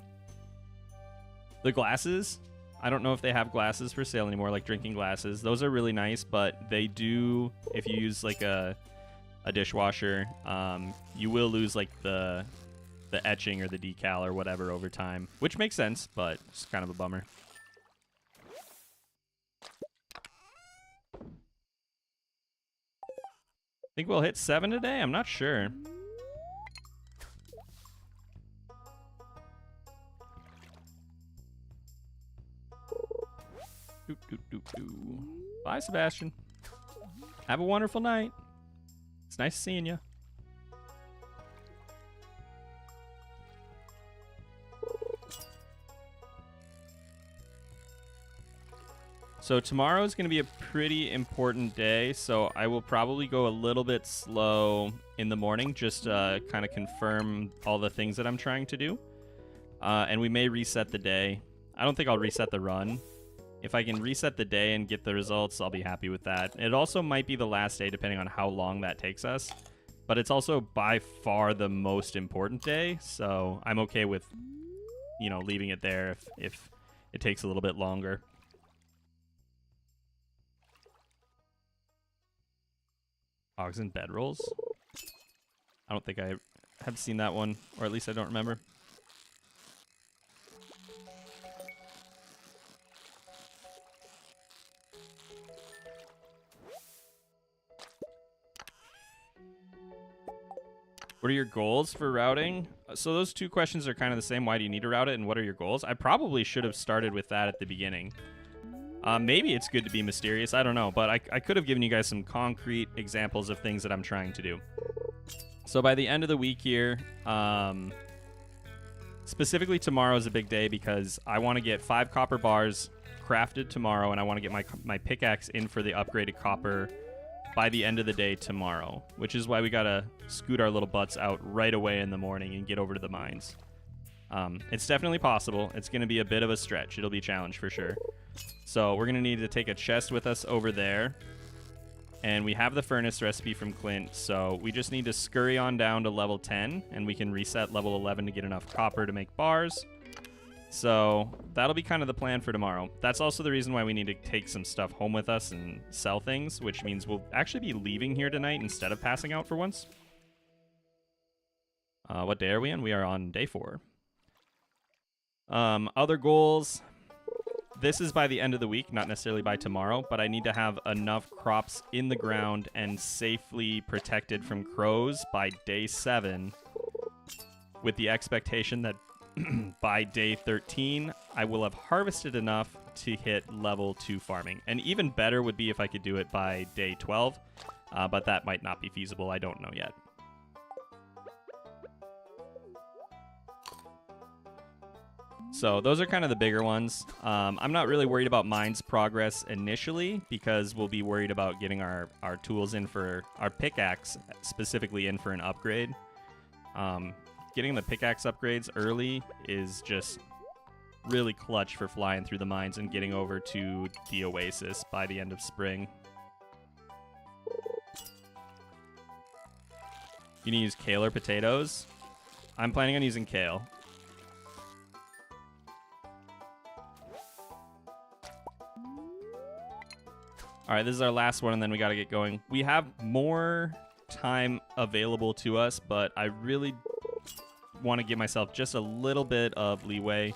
The glasses. I don't know if they have glasses for sale anymore, like drinking glasses. Those are really nice, but they do, if you use like a dishwasher, you will lose like the etching or the decal or whatever over time, which makes sense, but it's kind of a bummer. Think we'll hit 7 today? I'm not sure. Doo, doo, doo, doo. Bye, Sebastian. Have a wonderful night. It's nice seeing you. So tomorrow is going to be a pretty important day, so I will probably go a little bit slow in the morning, just kind of confirm all the things that I'm trying to do. And we may reset the day. I don't think I'll reset the run. If I can reset the day and get the results, I'll be happy with that. It also might be the last day, depending on how long that takes us. But it's also by far the most important day, so I'm okay with, you know, leaving it there if it takes a little bit longer. Hogs and bedrolls? I don't think I have seen that one, or at least I don't remember. What are your goals for routing? So those two questions are kind of the same. Why do you need to route it, and what are your goals? I probably should have started with that at the beginning. Maybe it's good to be mysterious. I don't know. But I could have given you guys some concrete examples of things that I'm trying to do. So by the end of the week here, specifically tomorrow is a big day because I want to get 5 copper bars crafted tomorrow, and I want to get my pickaxe in for the upgraded copper by the end of the day tomorrow, which is why we got to scoot our little butts out right away in the morning and get over to the mines. It's definitely possible. It's going to be a bit of a stretch. It'll be a challenge for sure. So we're going to need to take a chest with us over there. And we have the furnace recipe from Clint, so we just need to scurry on down to level 10, and we can reset level 11 to get enough copper to make bars. So that'll be kind of the plan for tomorrow. That's also the reason why we need to take some stuff home with us and sell things, which means we'll actually be leaving here tonight instead of passing out for once. What day are we on? We are on day 4. Other goals. This is by the end of the week, not necessarily by tomorrow, but I need to have enough crops in the ground and safely protected from crows by day 7, with the expectation that by day 13, I will have harvested enough to hit level 2 farming. And even better would be if I could do it by day 12, but that might not be feasible. I don't know yet. So those are kind of the bigger ones. I'm not really worried about mines progress initially because we'll be worried about getting our tools in for our pickaxe, specifically in for an upgrade. Getting the pickaxe upgrades early is just really clutch for flying through the mines and getting over to the oasis by the end of spring. You can use kale or potatoes. I'm planning on using kale. All right, this is our last one, and then we got to get going. We have more time available to us, but I really want to give myself just a little bit of leeway,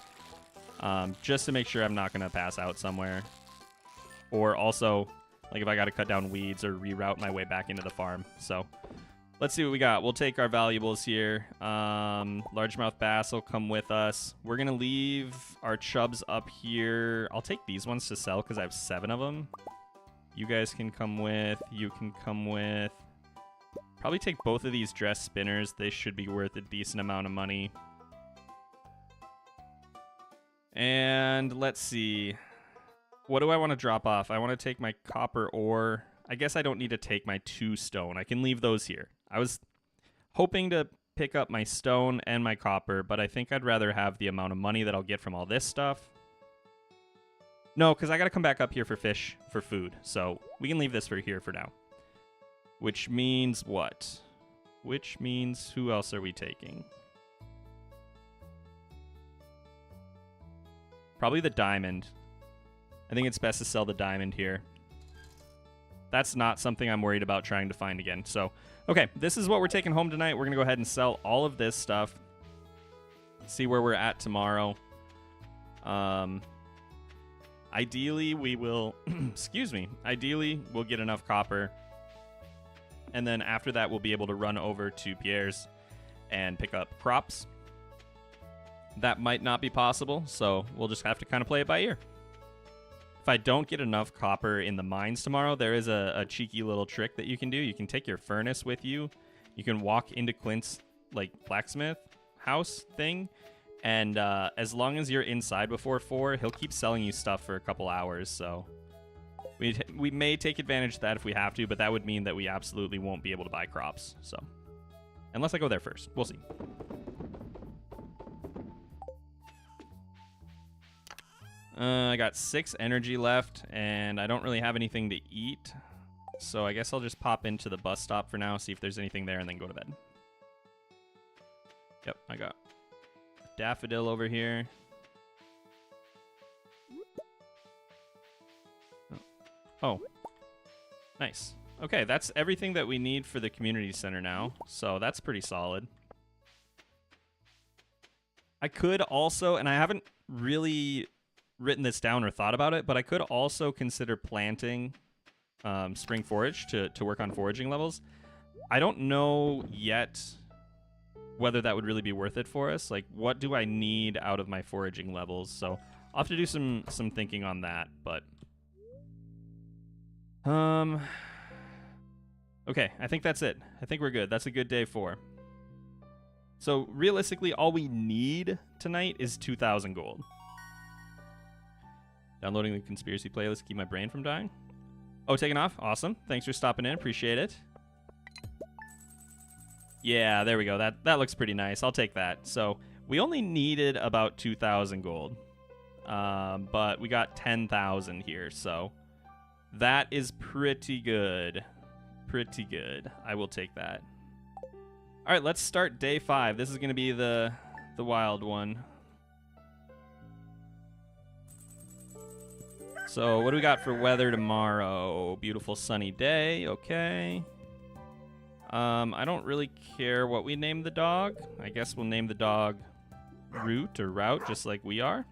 just to make sure I'm not going to pass out somewhere. Or also, like if I got to cut down weeds or reroute my way back into the farm. So let's see what we got. We'll take our valuables here. Largemouth bass will come with us. We're going to leave our chubs up here. I'll take these ones to sell because I have 7 of them. You guys can come with. You can come with. Probably take both of these dress spinners. They should be worth a decent amount of money. And let's see. What do I want to drop off? I want to take my copper ore. I guess I don't need to take my 2 stone. I can leave those here. I was hoping to pick up my stone and my copper, but I think I'd rather have the amount of money that I'll get from all this stuff. No, because I got to come back up here for fish, for food. So we can leave this for here for now. Which means what? Which means who else are we taking? Probably the diamond. I think it's best to sell the diamond here. That's not something I'm worried about trying to find again. So, okay, this is what we're taking home tonight. We're going to go ahead and sell all of this stuff. See where we're at tomorrow. Ideally, we will... excuse me. Ideally, we'll get enough copper and then after that we'll be able to run over to Pierre's and pick up crops. That might not be possible, so we'll just have to kind of play it by ear. If I don't get enough copper in the mines tomorrow, there is a cheeky little trick that you can do. You can take your furnace with you. You can walk into Clint's like blacksmith house thing, and as long as you're inside before 4, he'll keep selling you stuff for a couple hours. So we may take advantage of that if we have to, but that would mean that we absolutely won't be able to buy crops. So unless I go there first, we'll see. I got 6 energy left, and I don't really have anything to eat. So I guess I'll just pop into the bus stop for now, see if there's anything there, and then go to bed. Yep, I got a daffodil over here. Oh, nice. Okay, that's everything that we need for the community center now, so that's pretty solid. I could also, and I haven't really written this down or thought about it, but I could also consider planting spring forage to work on foraging levels. I don't know yet whether that would really be worth it for us. Like, what do I need out of my foraging levels? So I'll have to do some thinking on that, but okay, I think that's it. I think we're good. That's a good day 4. So realistically, all we need tonight is 2,000 gold. Downloading the conspiracy playlist to keep my brain from dying. Oh, taking off? Awesome. Thanks for stopping in. Appreciate it. Yeah, there we go. That looks pretty nice. I'll take that. So we only needed about 2,000 gold. But we got 10,000 here. So that is pretty good. Pretty good. I will take that. All right, let's start day 5. This is going to be the wild one. So what do we got for weather tomorrow? Beautiful sunny day. Okay. I don't really care what we name the dog. I guess we'll name the dog Root or Route, just like we are.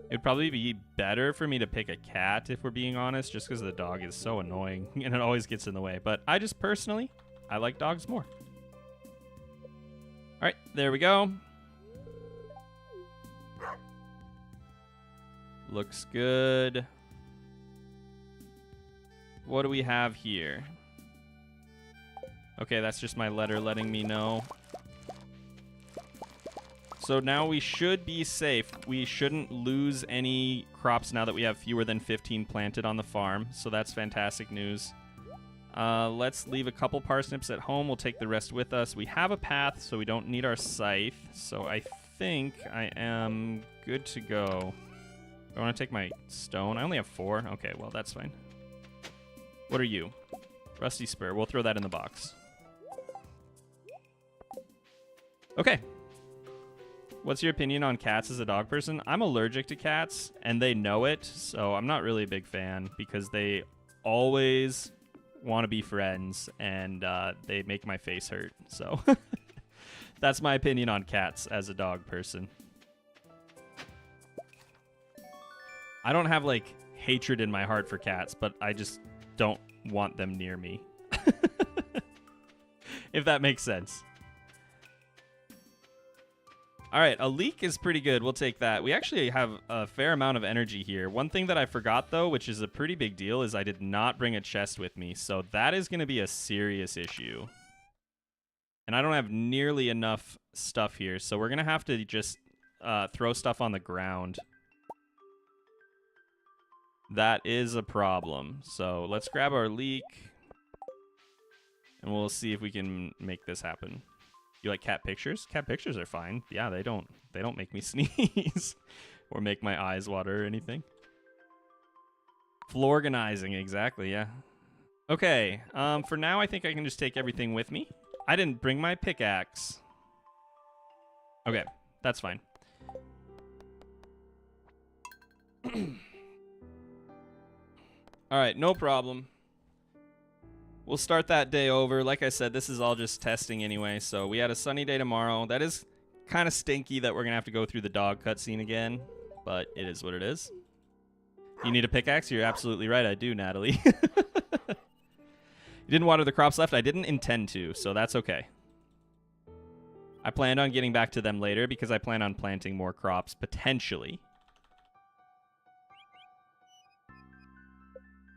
It'd probably be better for me to pick a cat, if we're being honest, just because the dog is so annoying and it always gets in the way. But I just personally, I like dogs more. All right, there we go. Looks good. What do we have here? Okay, that's just my letter letting me know. So now we should be safe. We shouldn't lose any crops now that we have fewer than 15 planted on the farm. So that's fantastic news. Let's leave a couple parsnips at home. We'll take the rest with us. We have a path, so we don't need our scythe. So I think I am good to go. I want to take my stone. I only have 4. Okay, well, that's fine. What are you? Rusty spur. We'll throw that in the box. Okay. What's your opinion on cats as a dog person? I'm allergic to cats, and they know it, so I'm not really a big fan because they always want to be friends, and they make my face hurt. So that's my opinion on cats as a dog person. I don't have, like, hatred in my heart for cats, but I just don't want them near me. If that makes sense. All right, a leek is pretty good. We'll take that. We actually have a fair amount of energy here. One thing that I forgot, though, which is a pretty big deal, is I did not bring a chest with me. So that is going to be a serious issue. And I don't have nearly enough stuff here. So we're going to have to just throw stuff on the ground. That is a problem. So let's grab our leek. And we'll see if we can make this happen. You like cat pictures? Cat pictures are fine. Yeah, they don't make me sneeze or make my eyes water or anything. Florganizing, exactly, yeah. Okay, for now I think I can just take everything with me. I didn't bring my pickaxe. Okay, that's fine. All right, no problem. We'll start that day over. Like I said, this is all just testing anyway, so we had a sunny day tomorrow. That is kind of stinky that we're going to have to go through the dog cutscene again, but it is what it is. You need a pickaxe? You're absolutely right. I do, Natalie. You didn't water the crops left? I didn't intend to, so that's okay. I planned on getting back to them later because I plan on planting more crops, potentially.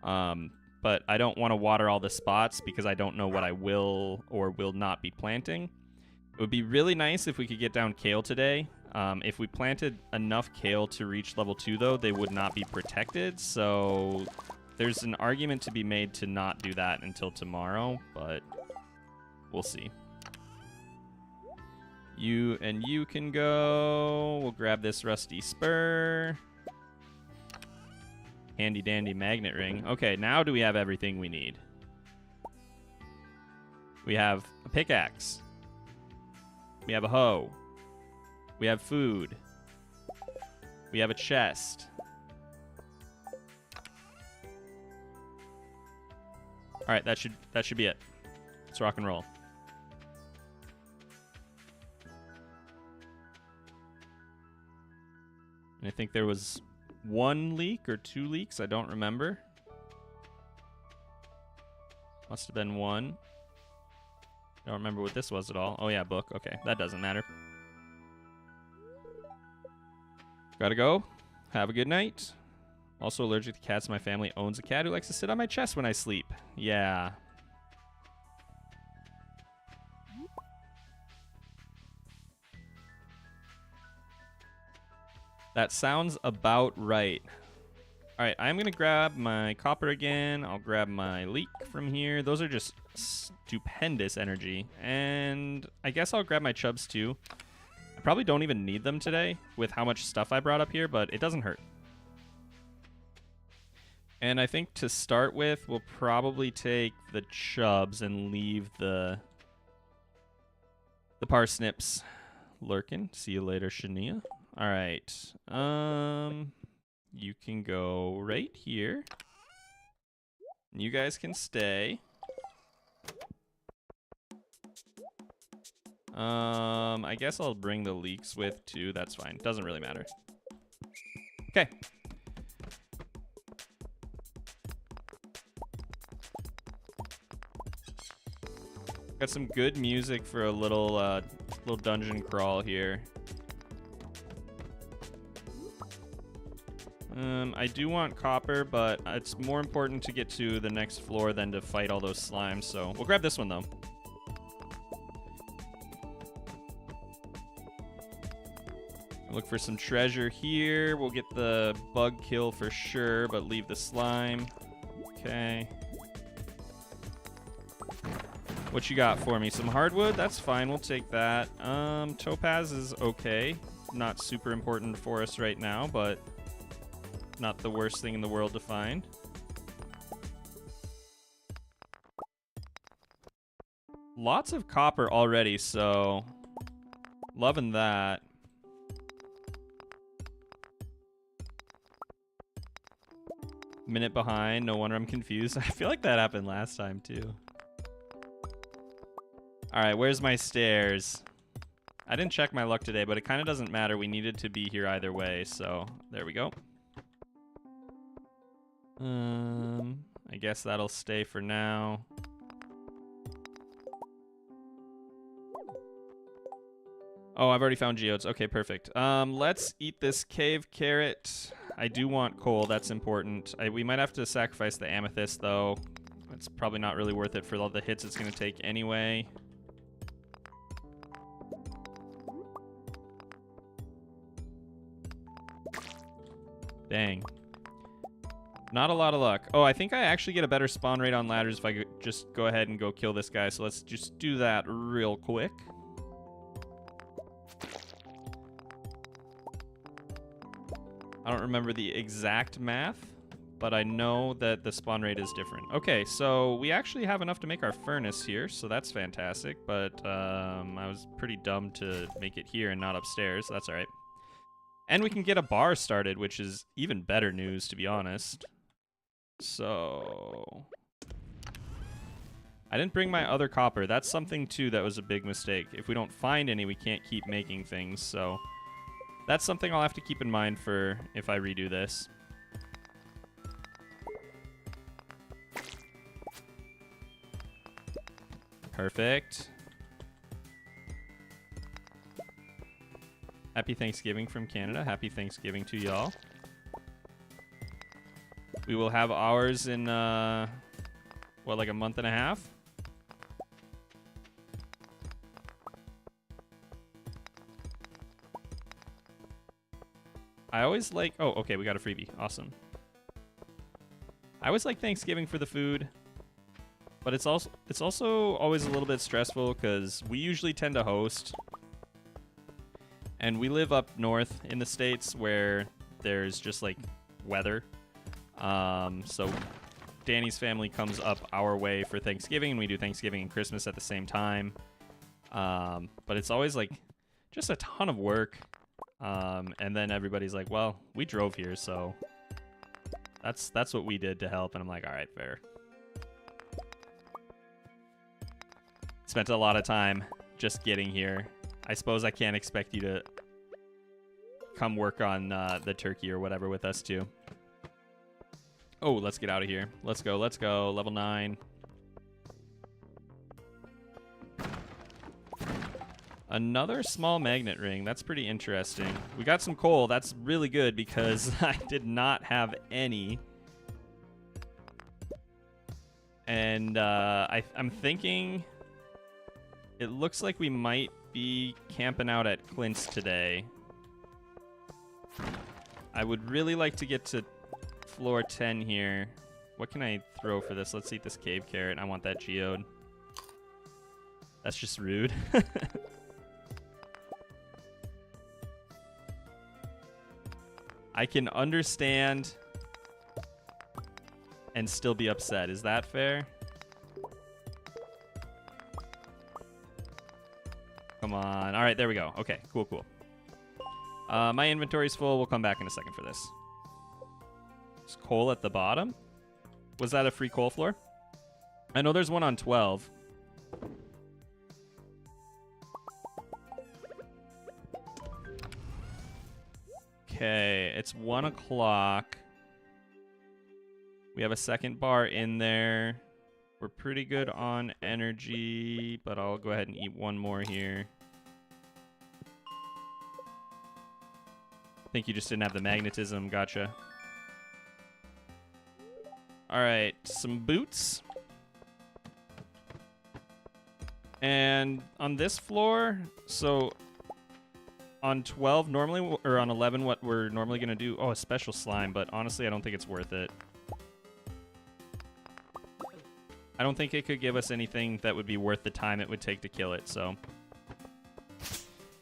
But I don't want to water all the spots because I don't know what I will or will not be planting. It would be really nice if we could get down kale today. If we planted enough kale to reach level 2, though, they would not be protected. So there's an argument to be made to not do that until tomorrow, but we'll see. You and you can go. We'll grab this rusty spur. Handy dandy magnet ring. Okay, now do we have everything we need? We have a pickaxe. We have a hoe. We have food. We have a chest. All right, that should be it. Let's rock and roll. And I think there was 1 leak or 2 leaks. I don't remember. Must have been 1. Don't remember what this was at all. Oh yeah, book. Okay, that doesn't matter. Gotta go. Have a good night. Also allergic to cats. My family owns a cat who likes to sit on my chest when I sleep. Yeah. That sounds about right. All right, I'm going to grab my copper again. I'll grab my leek from here. Those are just stupendous energy. And I guess I'll grab my chubs too. I probably don't even need them today with how much stuff I brought up here, but it doesn't hurt. And I think to start with, we'll probably take the chubs and leave the parsnips lurking. See you later, Shania. All right. You can go right here. You guys can stay. I guess I'll bring the leeks with too. That's fine. Doesn't really matter. Okay. Got some good music for a little dungeon crawl here. I do want copper, but it's more important to get to the next floor than to fight all those slimes, so we'll grab this one, though. Look for some treasure here. We'll get the bug kill for sure, but leave the slime. Okay. What you got for me? Some hardwood? That's fine. We'll take that. Topaz is okay. Not super important for us right now, but not the worst thing in the world to find. Lots of copper already, so loving that. Minute behind. No wonder I'm confused. I feel like that happened last time, too. All right, where's my stairs? I didn't check my luck today, but it kind of doesn't matter. We needed to be here either way, so there we go. I guess that'll stay for now. Oh, I've already found geodes. Okay, perfect. Let's eat this cave carrot. I do want coal. That's important. We might have to sacrifice the amethyst, though. It's probably not really worth it for all the hits it's going to take anyway. Dang. Not a lot of luck. Oh, I think I actually get a better spawn rate on ladders if I could just go ahead and go kill this guy. So let's just do that real quick. I don't remember the exact math, but I know that the spawn rate is different. Okay, so we actually have enough to make our furnace here, so that's fantastic. But I was pretty dumb to make it here and not upstairs. That's all right. And we can get a bar started, which is even better news, to be honest. So I didn't bring my other copper. That's something, too, that was a big mistake. If we don't find any, we can't keep making things. So that's something I'll have to keep in mind for if I redo this. Perfect. Happy Thanksgiving from Canada. Happy Thanksgiving to y'all. We will have ours in, what, like a month and a half? I always like... Oh, okay, we got a freebie. Awesome. I always like Thanksgiving for the food. But it's also always a little bit stressful because we usually tend to host. And we live up north in the States where there's just, like, weather. So Dani's family comes up our way for Thanksgiving, and we do Thanksgiving and Christmas at the same time. But it's always, like, just a ton of work. And then everybody's like, well, we drove here, so that's what we did to help. And I'm like, all right, fair. Spent a lot of time just getting here. I suppose I can't expect you to come work on the turkey or whatever with us, too. Oh, let's get out of here. Let's go, let's go. Level 9. Another small magnet ring. That's pretty interesting. We got some coal. That's really good because I did not have any. And I'm thinking... It looks like we might be camping out at Clint's today. I would really like to get to floor 10 here. What can I throw for this? Let's eat this cave carrot. I want that geode. That's just rude. I can understand and still be upset. Is that fair? Come on. All right, there we go. Okay, cool, cool. My inventory's full. We'll come back in a second for this. Is coal at the bottom? Was that a free coal floor? I know there's one on 12. Okay, it's 1 o'clock. We have a second bar in there. We're pretty good on energy, but I'll go ahead and eat one more here. I think you just didn't have the magnetism. Gotcha. All right, some boots. And on this floor, so on 12 normally, or on 11, what we're normally going to do, oh, a special slime, but honestly, I don't think it's worth it. I don't think it could give us anything that would be worth the time it would take to kill it, so.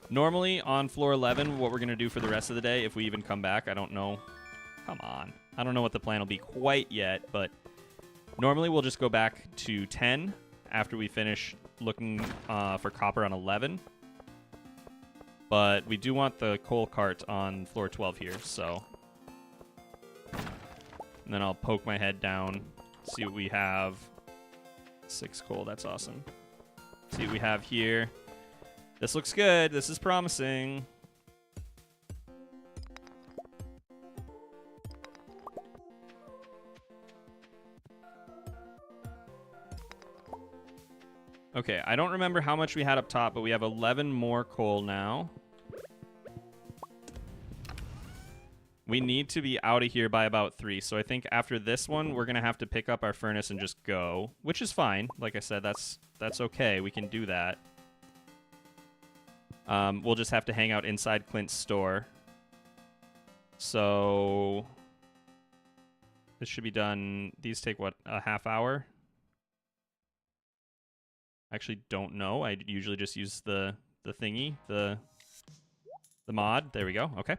Normally, on floor 11, what we're going to do for the rest of the day, if we even come back, I don't know. Come on. I don't know what the plan will be quite yet, but normally we'll just go back to 10 after we finish looking for copper on 11. But we do want the coal cart on floor 12 here, so. And then I'll poke my head down, see what we have. 6 coal, that's awesome. See what we have here. This looks good. This is promising. Okay, I don't remember how much we had up top, but we have 11 more coal now. We need to be out of here by about 3, so I think after this one, we're going to have to pick up our furnace and just go, which is fine. Like I said, that's okay. We can do that. We'll just have to hang out inside Clint's store. So this should be done. These take, what, a half hour? Actually don't know. I usually just use the thingy, the mod. There we go. Okay.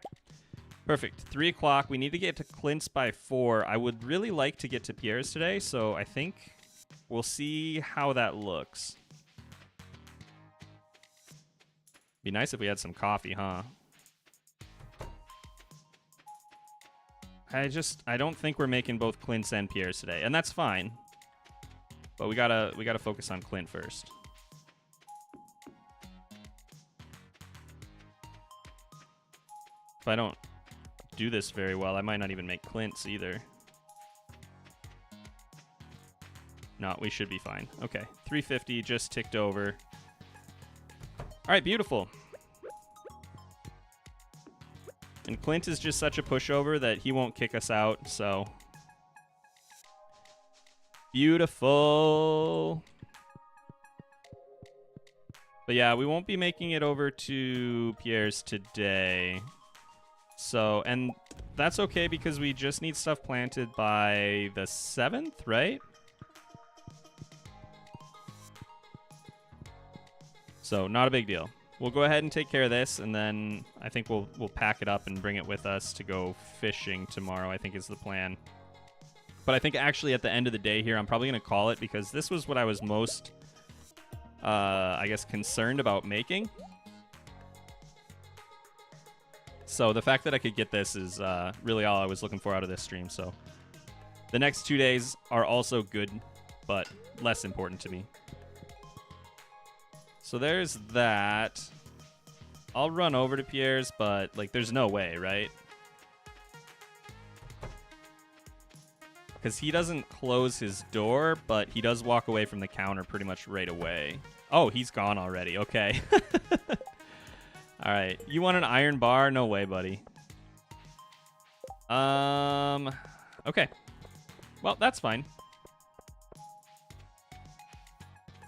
Perfect. 3 o'clock. We need to get to Clint's by 4. I would really like to get to Pierre's today, so I think we'll see how that looks. Be nice if we had some coffee, huh? I don't think we're making both Clint's and Pierre's today, and that's fine. But we gotta focus on Clint first. If I don't do this very well, I might not even make Clint's either. No, we should be fine. Okay, 350 just ticked over. All right, beautiful. And Clint is just such a pushover that he won't kick us out, so... Beautiful. But yeah, we won't be making it over to Pierre's today. So, and that's okay because we just need stuff planted by the 7th, right? So, not a big deal. We'll go ahead and take care of this, and then I think we'll pack it up and bring it with us to go fishing tomorrow, I think is the plan. But I think actually at the end of the day here, I'm probably going to call it because this was what I was most, I guess, concerned about making. So the fact that I could get this is really all I was looking for out of this stream. So the next 2 days are also good, but less important to me. So there's that. I'll run over to Pierre's, but like there's no way, right? Because he doesn't close his door, but he does walk away from the counter pretty much right away. Oh, he's gone already. Okay. All right. You want an iron bar? No way, buddy. Okay. Well, that's fine.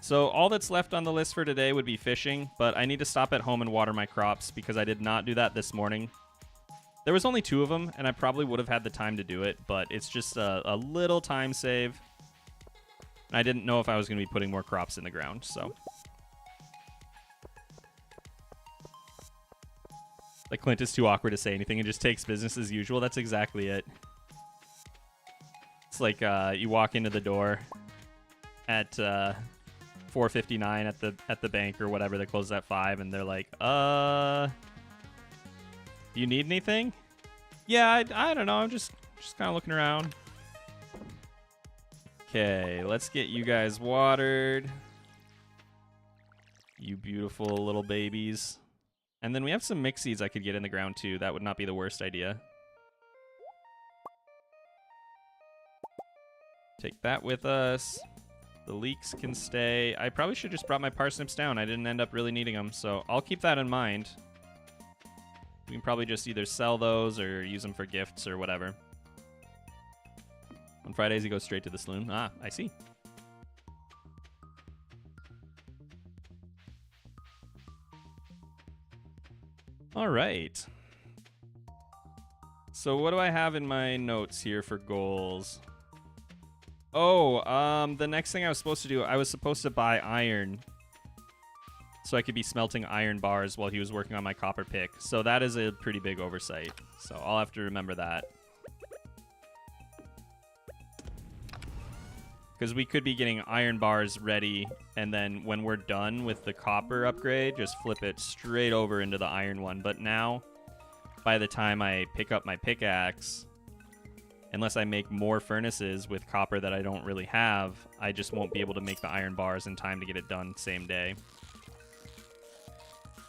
So all that's left on the list for today would be fishing, but I need to stop at home and water my crops because I did not do that this morning. There was only 2 of them, and I probably would have had the time to do it, but it's just a little time save. And I didn't know if I was going to be putting more crops in the ground, so. Like Clint is too awkward to say anything and just takes business as usual. That's exactly it. It's like you walk into the door at 4:59 at the bank or whatever. They close at 5, and they're like, you need anything? Yeah, I don't know. I'm just kind of looking around. Okay, let's get you guys watered. You beautiful little babies. And then we have some mix seeds I could get in the ground too. That would not be the worst idea. Take that with us. The leeks can stay. I probably should just brought my parsnips down. I didn't end up really needing them, so I'll keep that in mind. We can probably just either sell those or use them for gifts or whatever. On Fridays, he goes straight to the saloon. Ah, I see. All right. So what do I have in my notes here for goals? Oh, the next thing I was supposed to do, I was supposed to buy iron so I could be smelting iron bars while he was working on my copper pick. So that is a pretty big oversight. So I'll have to remember that. Because we could be getting iron bars ready, and then when we're done with the copper upgrade, just flip it straight over into the iron one. But now, by the time I pick up my pickaxe, unless I make more furnaces with copper that I don't really have, I just won't be able to make the iron bars in time to get it done same day.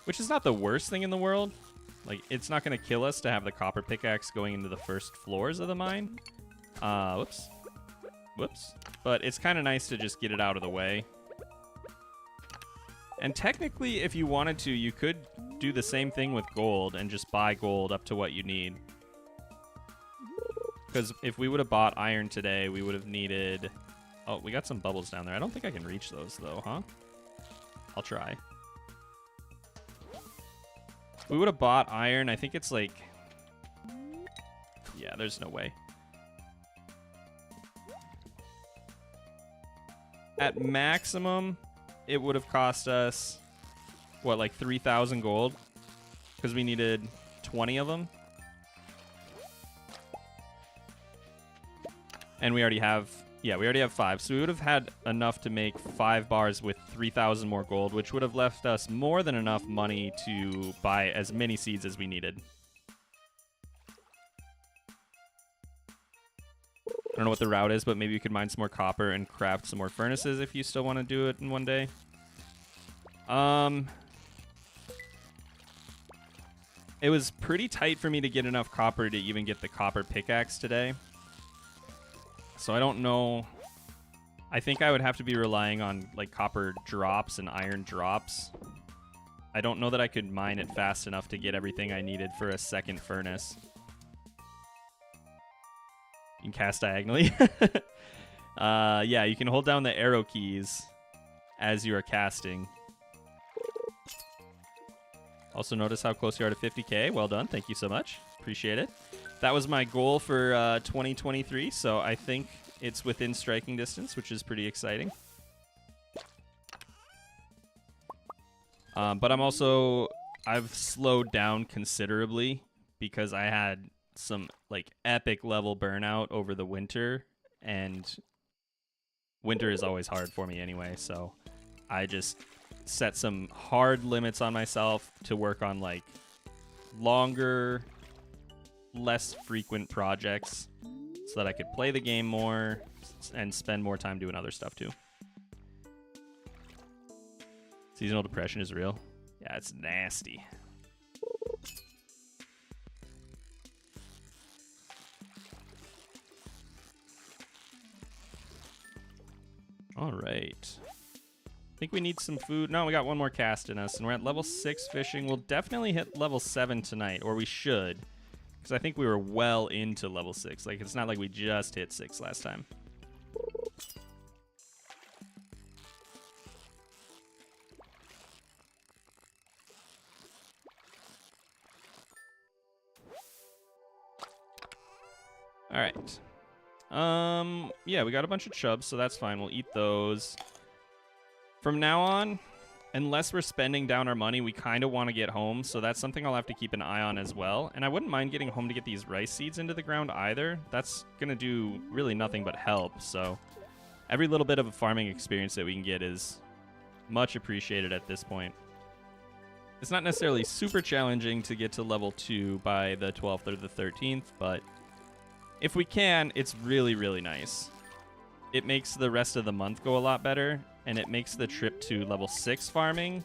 Which is not the worst thing in the world. Like, it's not going to kill us to have the copper pickaxe going into the first floors of the mine. Whoops. Whoops. But it's kind of nice to just get it out of the way. And technically, if you wanted to, you could do the same thing with gold and just buy gold up to what you need. Because if we would have bought iron today, we would have needed... Oh, we got some bubbles down there. I don't think I can reach those, though, huh? I'll try. If we would have bought iron, I think it's like... Yeah, there's no way. At maximum, it would have cost us, what, like 3,000 gold? Because we needed 20 of them. And we already have, yeah, we already have 5. So we would have had enough to make 5 bars with 3,000 more gold, which would have left us more than enough money to buy as many seeds as we needed. I don't know what the route is, but maybe you could mine some more copper and craft some more furnaces if you still want to do it in one day. It was pretty tight for me to get enough copper to even get the copper pickaxe today. So I don't know I think I would have to be relying on like copper drops and iron drops. I don't know that I could mine it fast enough to get everything I needed for a second furnace. You can cast diagonally. Yeah, you can hold down the arrow keys as you are casting. Also notice how close you are to 50k. Well done. Thank you so much. Appreciate it. That was my goal for 2023, so I think it's within striking distance, which is pretty exciting. But I've slowed down considerably because I had some like epic level burnout over the winter, and winter is always hard for me anyway, so I just set some hard limits on myself to work on like longer, less frequent projects so that I could play the game more and spend more time doing other stuff too. Seasonal depression is real. Yeah, it's nasty. All right. I think we need some food. No, we got one more cast in us, and we're at level 6 fishing. We'll definitely hit level 7 tonight, or we should, because I think we were well into level 6. Like, it's not like we just hit 6 last time. All right. Yeah, we got a bunch of chubs, so that's fine. We'll eat those. From now on, unless we're spending down our money, we kind of want to get home, so that's something I'll have to keep an eye on as well. And I wouldn't mind getting home to get these rice seeds into the ground either. That's going to do really nothing but help, so every little bit of a farming experience that we can get is much appreciated at this point. It's not necessarily super challenging to get to level 2 by the 12th or the 13th, but if we can, it's really, really nice. It makes the rest of the month go a lot better, and it makes the trip to level 6 farming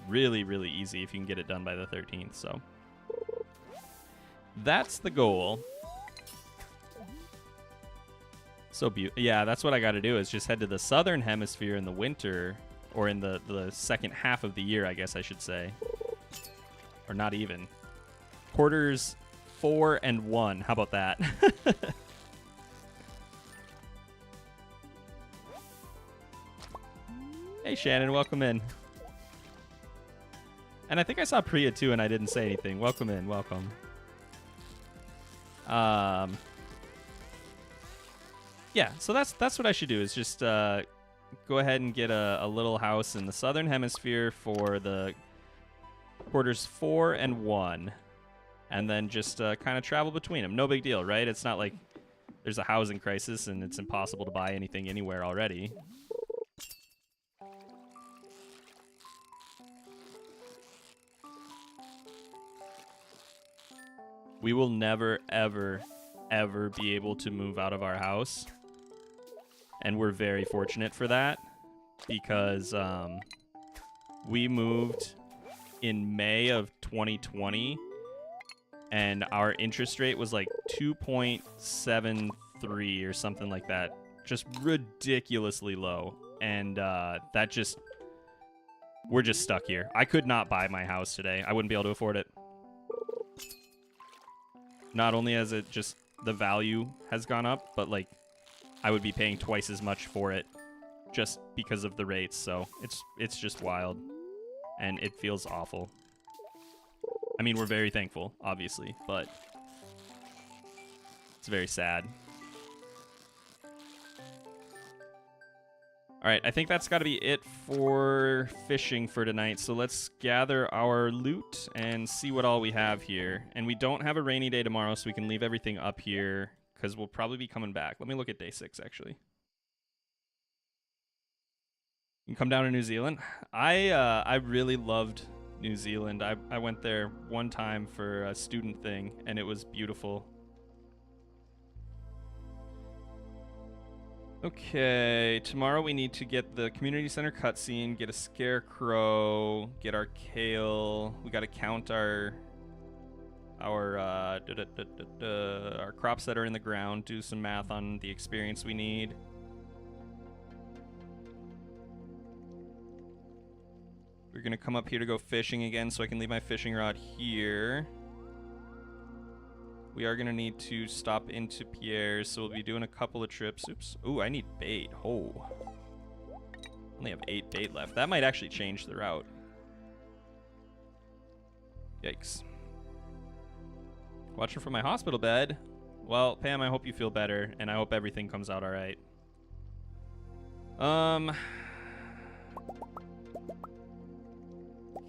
really, really easy if you can get it done by the 13th. So that's the goal. So yeah, that's what I got to do is just head to the southern hemisphere in the winter, or in the second half of the year, I guess I should say. Or not even. Quarters 4 and 1. How about that? Hey, Shannon, welcome in. And I think I saw Priya too, and I didn't say anything. Welcome in, welcome. Yeah, so that's what I should do is just go ahead and get a little house in the southern hemisphere for the quarters 4 and 1, and then just kind of travel between them. No big deal, right? It's not like there's a housing crisis and it's impossible to buy anything anywhere already. We will never, ever, ever be able to move out of our house. And we're very fortunate for that because we moved in May of 2020 and our interest rate was like 2.73 or something like that. Just ridiculously low. And we're just stuck here. I could not buy my house today. I wouldn't be able to afford it. Not only has it just, the value has gone up, but like I would be paying twice as much for it just because of the rates. So it's just wild and it feels awful. I mean, we're very thankful, obviously, but it's very sad. All right, I think that's got to be it for fishing for tonight. So let's gather our loot and see what all we have here. And we don't have a rainy day tomorrow, so we can leave everything up here because we'll probably be coming back. Let me look at day 6, actually. You can come down to New Zealand. I really loved New Zealand. I went there one time for a student thing, and it was beautiful. Okay, tomorrow we need to get the community center cutscene, get a scarecrow, get our kale. We got to count our crops that are in the ground, do some math on the experience we need. We're going to come up here to go fishing again, so I can leave my fishing rod here. We are going to need to stop into Pierre's, so we'll be doing a couple of trips. Oops. Ooh, I need bait. Oh. Only have 8 bait left. That might actually change the route. Yikes. Watching from my hospital bed. Well, Pam, I hope you feel better, and I hope everything comes out all right.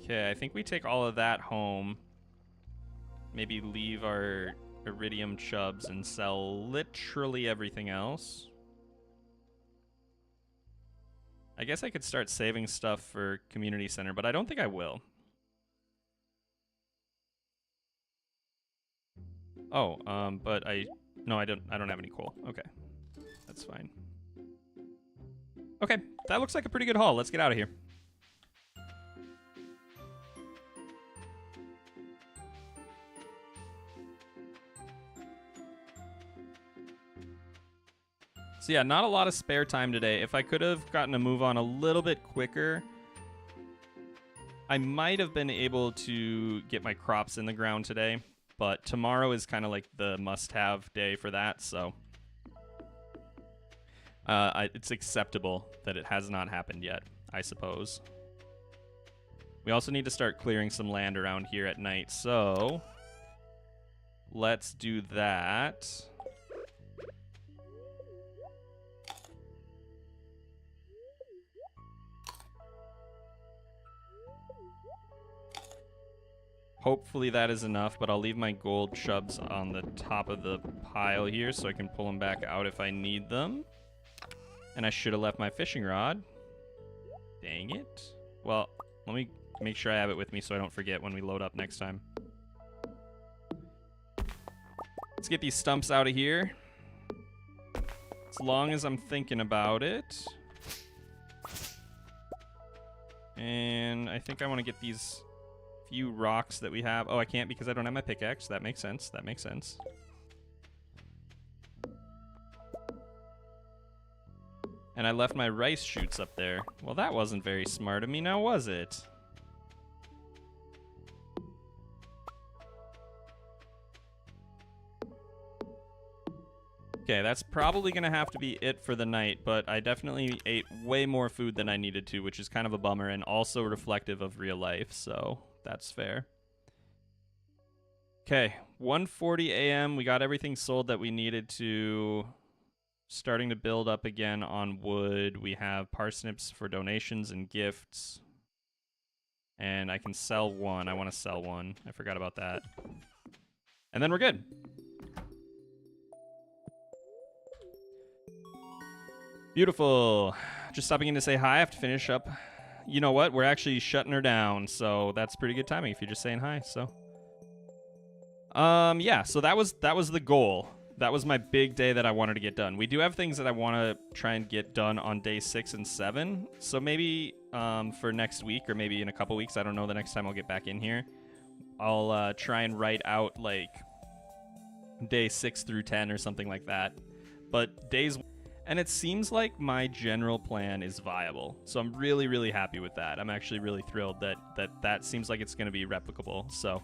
Okay, I think we take all of that home. Maybe leave our iridium chubs and sell literally everything else. I guess I could start saving stuff for community center, but I don't think I will. Oh, but no, I don't have any coal. Okay, that's fine. Okay, that looks like a pretty good haul. Let's get out of here. So yeah, not a lot of spare time today. If I could have gotten a move on a little bit quicker, I might have been able to get my crops in the ground today. But tomorrow is kind of like the must-have day for that, so it's acceptable that it has not happened yet, I suppose. We also need to start clearing some land around here at night, so let's do that. Hopefully that is enough, but I'll leave my gold chubs on the top of the pile here so I can pull them back out if I need them. And I should have left my fishing rod. Dang it. Well, let me make sure I have it with me so I don't forget when we load up next time. Let's get these stumps out of here. As long as I'm thinking about it. And I think I want to get these few rocks that we have. Oh, I can't because I don't have my pickaxe. That makes sense. That makes sense. And I left my rice shoots up there. Well, that wasn't very smart of me, now was it? Okay, that's probably going to have to be it for the night, but I definitely ate way more food than I needed to, which is kind of a bummer and also reflective of real life, so that's fair. Okay, 1:40 a.m. We got everything sold that we needed to. Starting to build up again on wood. We have parsnips for donations and gifts. And I can sell one. I want to sell one. I forgot about that. And then we're good. Beautiful. Just stopping in to say hi. I have to finish up. You know what? We're actually shutting her down, so that's pretty good timing if you're just saying hi. So, yeah. So that was the goal. That was my big day that I wanted to get done. We do have things that I want to try and get done on day 6 and 7. So maybe for next week or maybe in a couple weeks, I don't know, the next time I'll get back in here, I'll try and write out like day 6 through 10 or something like that. But days... And it seems like my general plan is viable. So I'm really, really happy with that. I'm actually really thrilled that seems like it's going to be replicable. So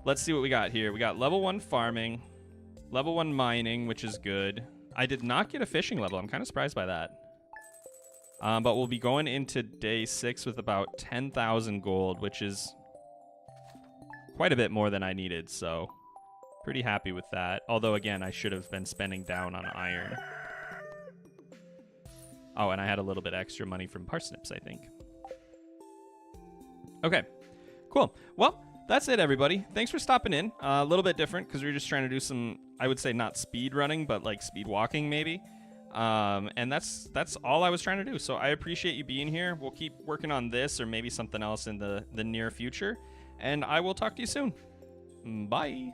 let's see what we got here. We got level 1 farming, level 1 mining, which is good. I did not get a fishing level. I'm kind of surprised by that. But we'll be going into day 6 with about 10,000 gold, which is quite a bit more than I needed. So pretty happy with that. Although, again, I should have been spending down on iron. Oh, and I had a little bit extra money from parsnips, I think. Okay, cool. Well, that's it, everybody. Thanks for stopping in. A little bit different because we were just trying to do some, I would say not speed running, but like speed walking maybe. And that's all I was trying to do. So I appreciate you being here. We'll keep working on this or maybe something else in the near future. And I will talk to you soon. Bye.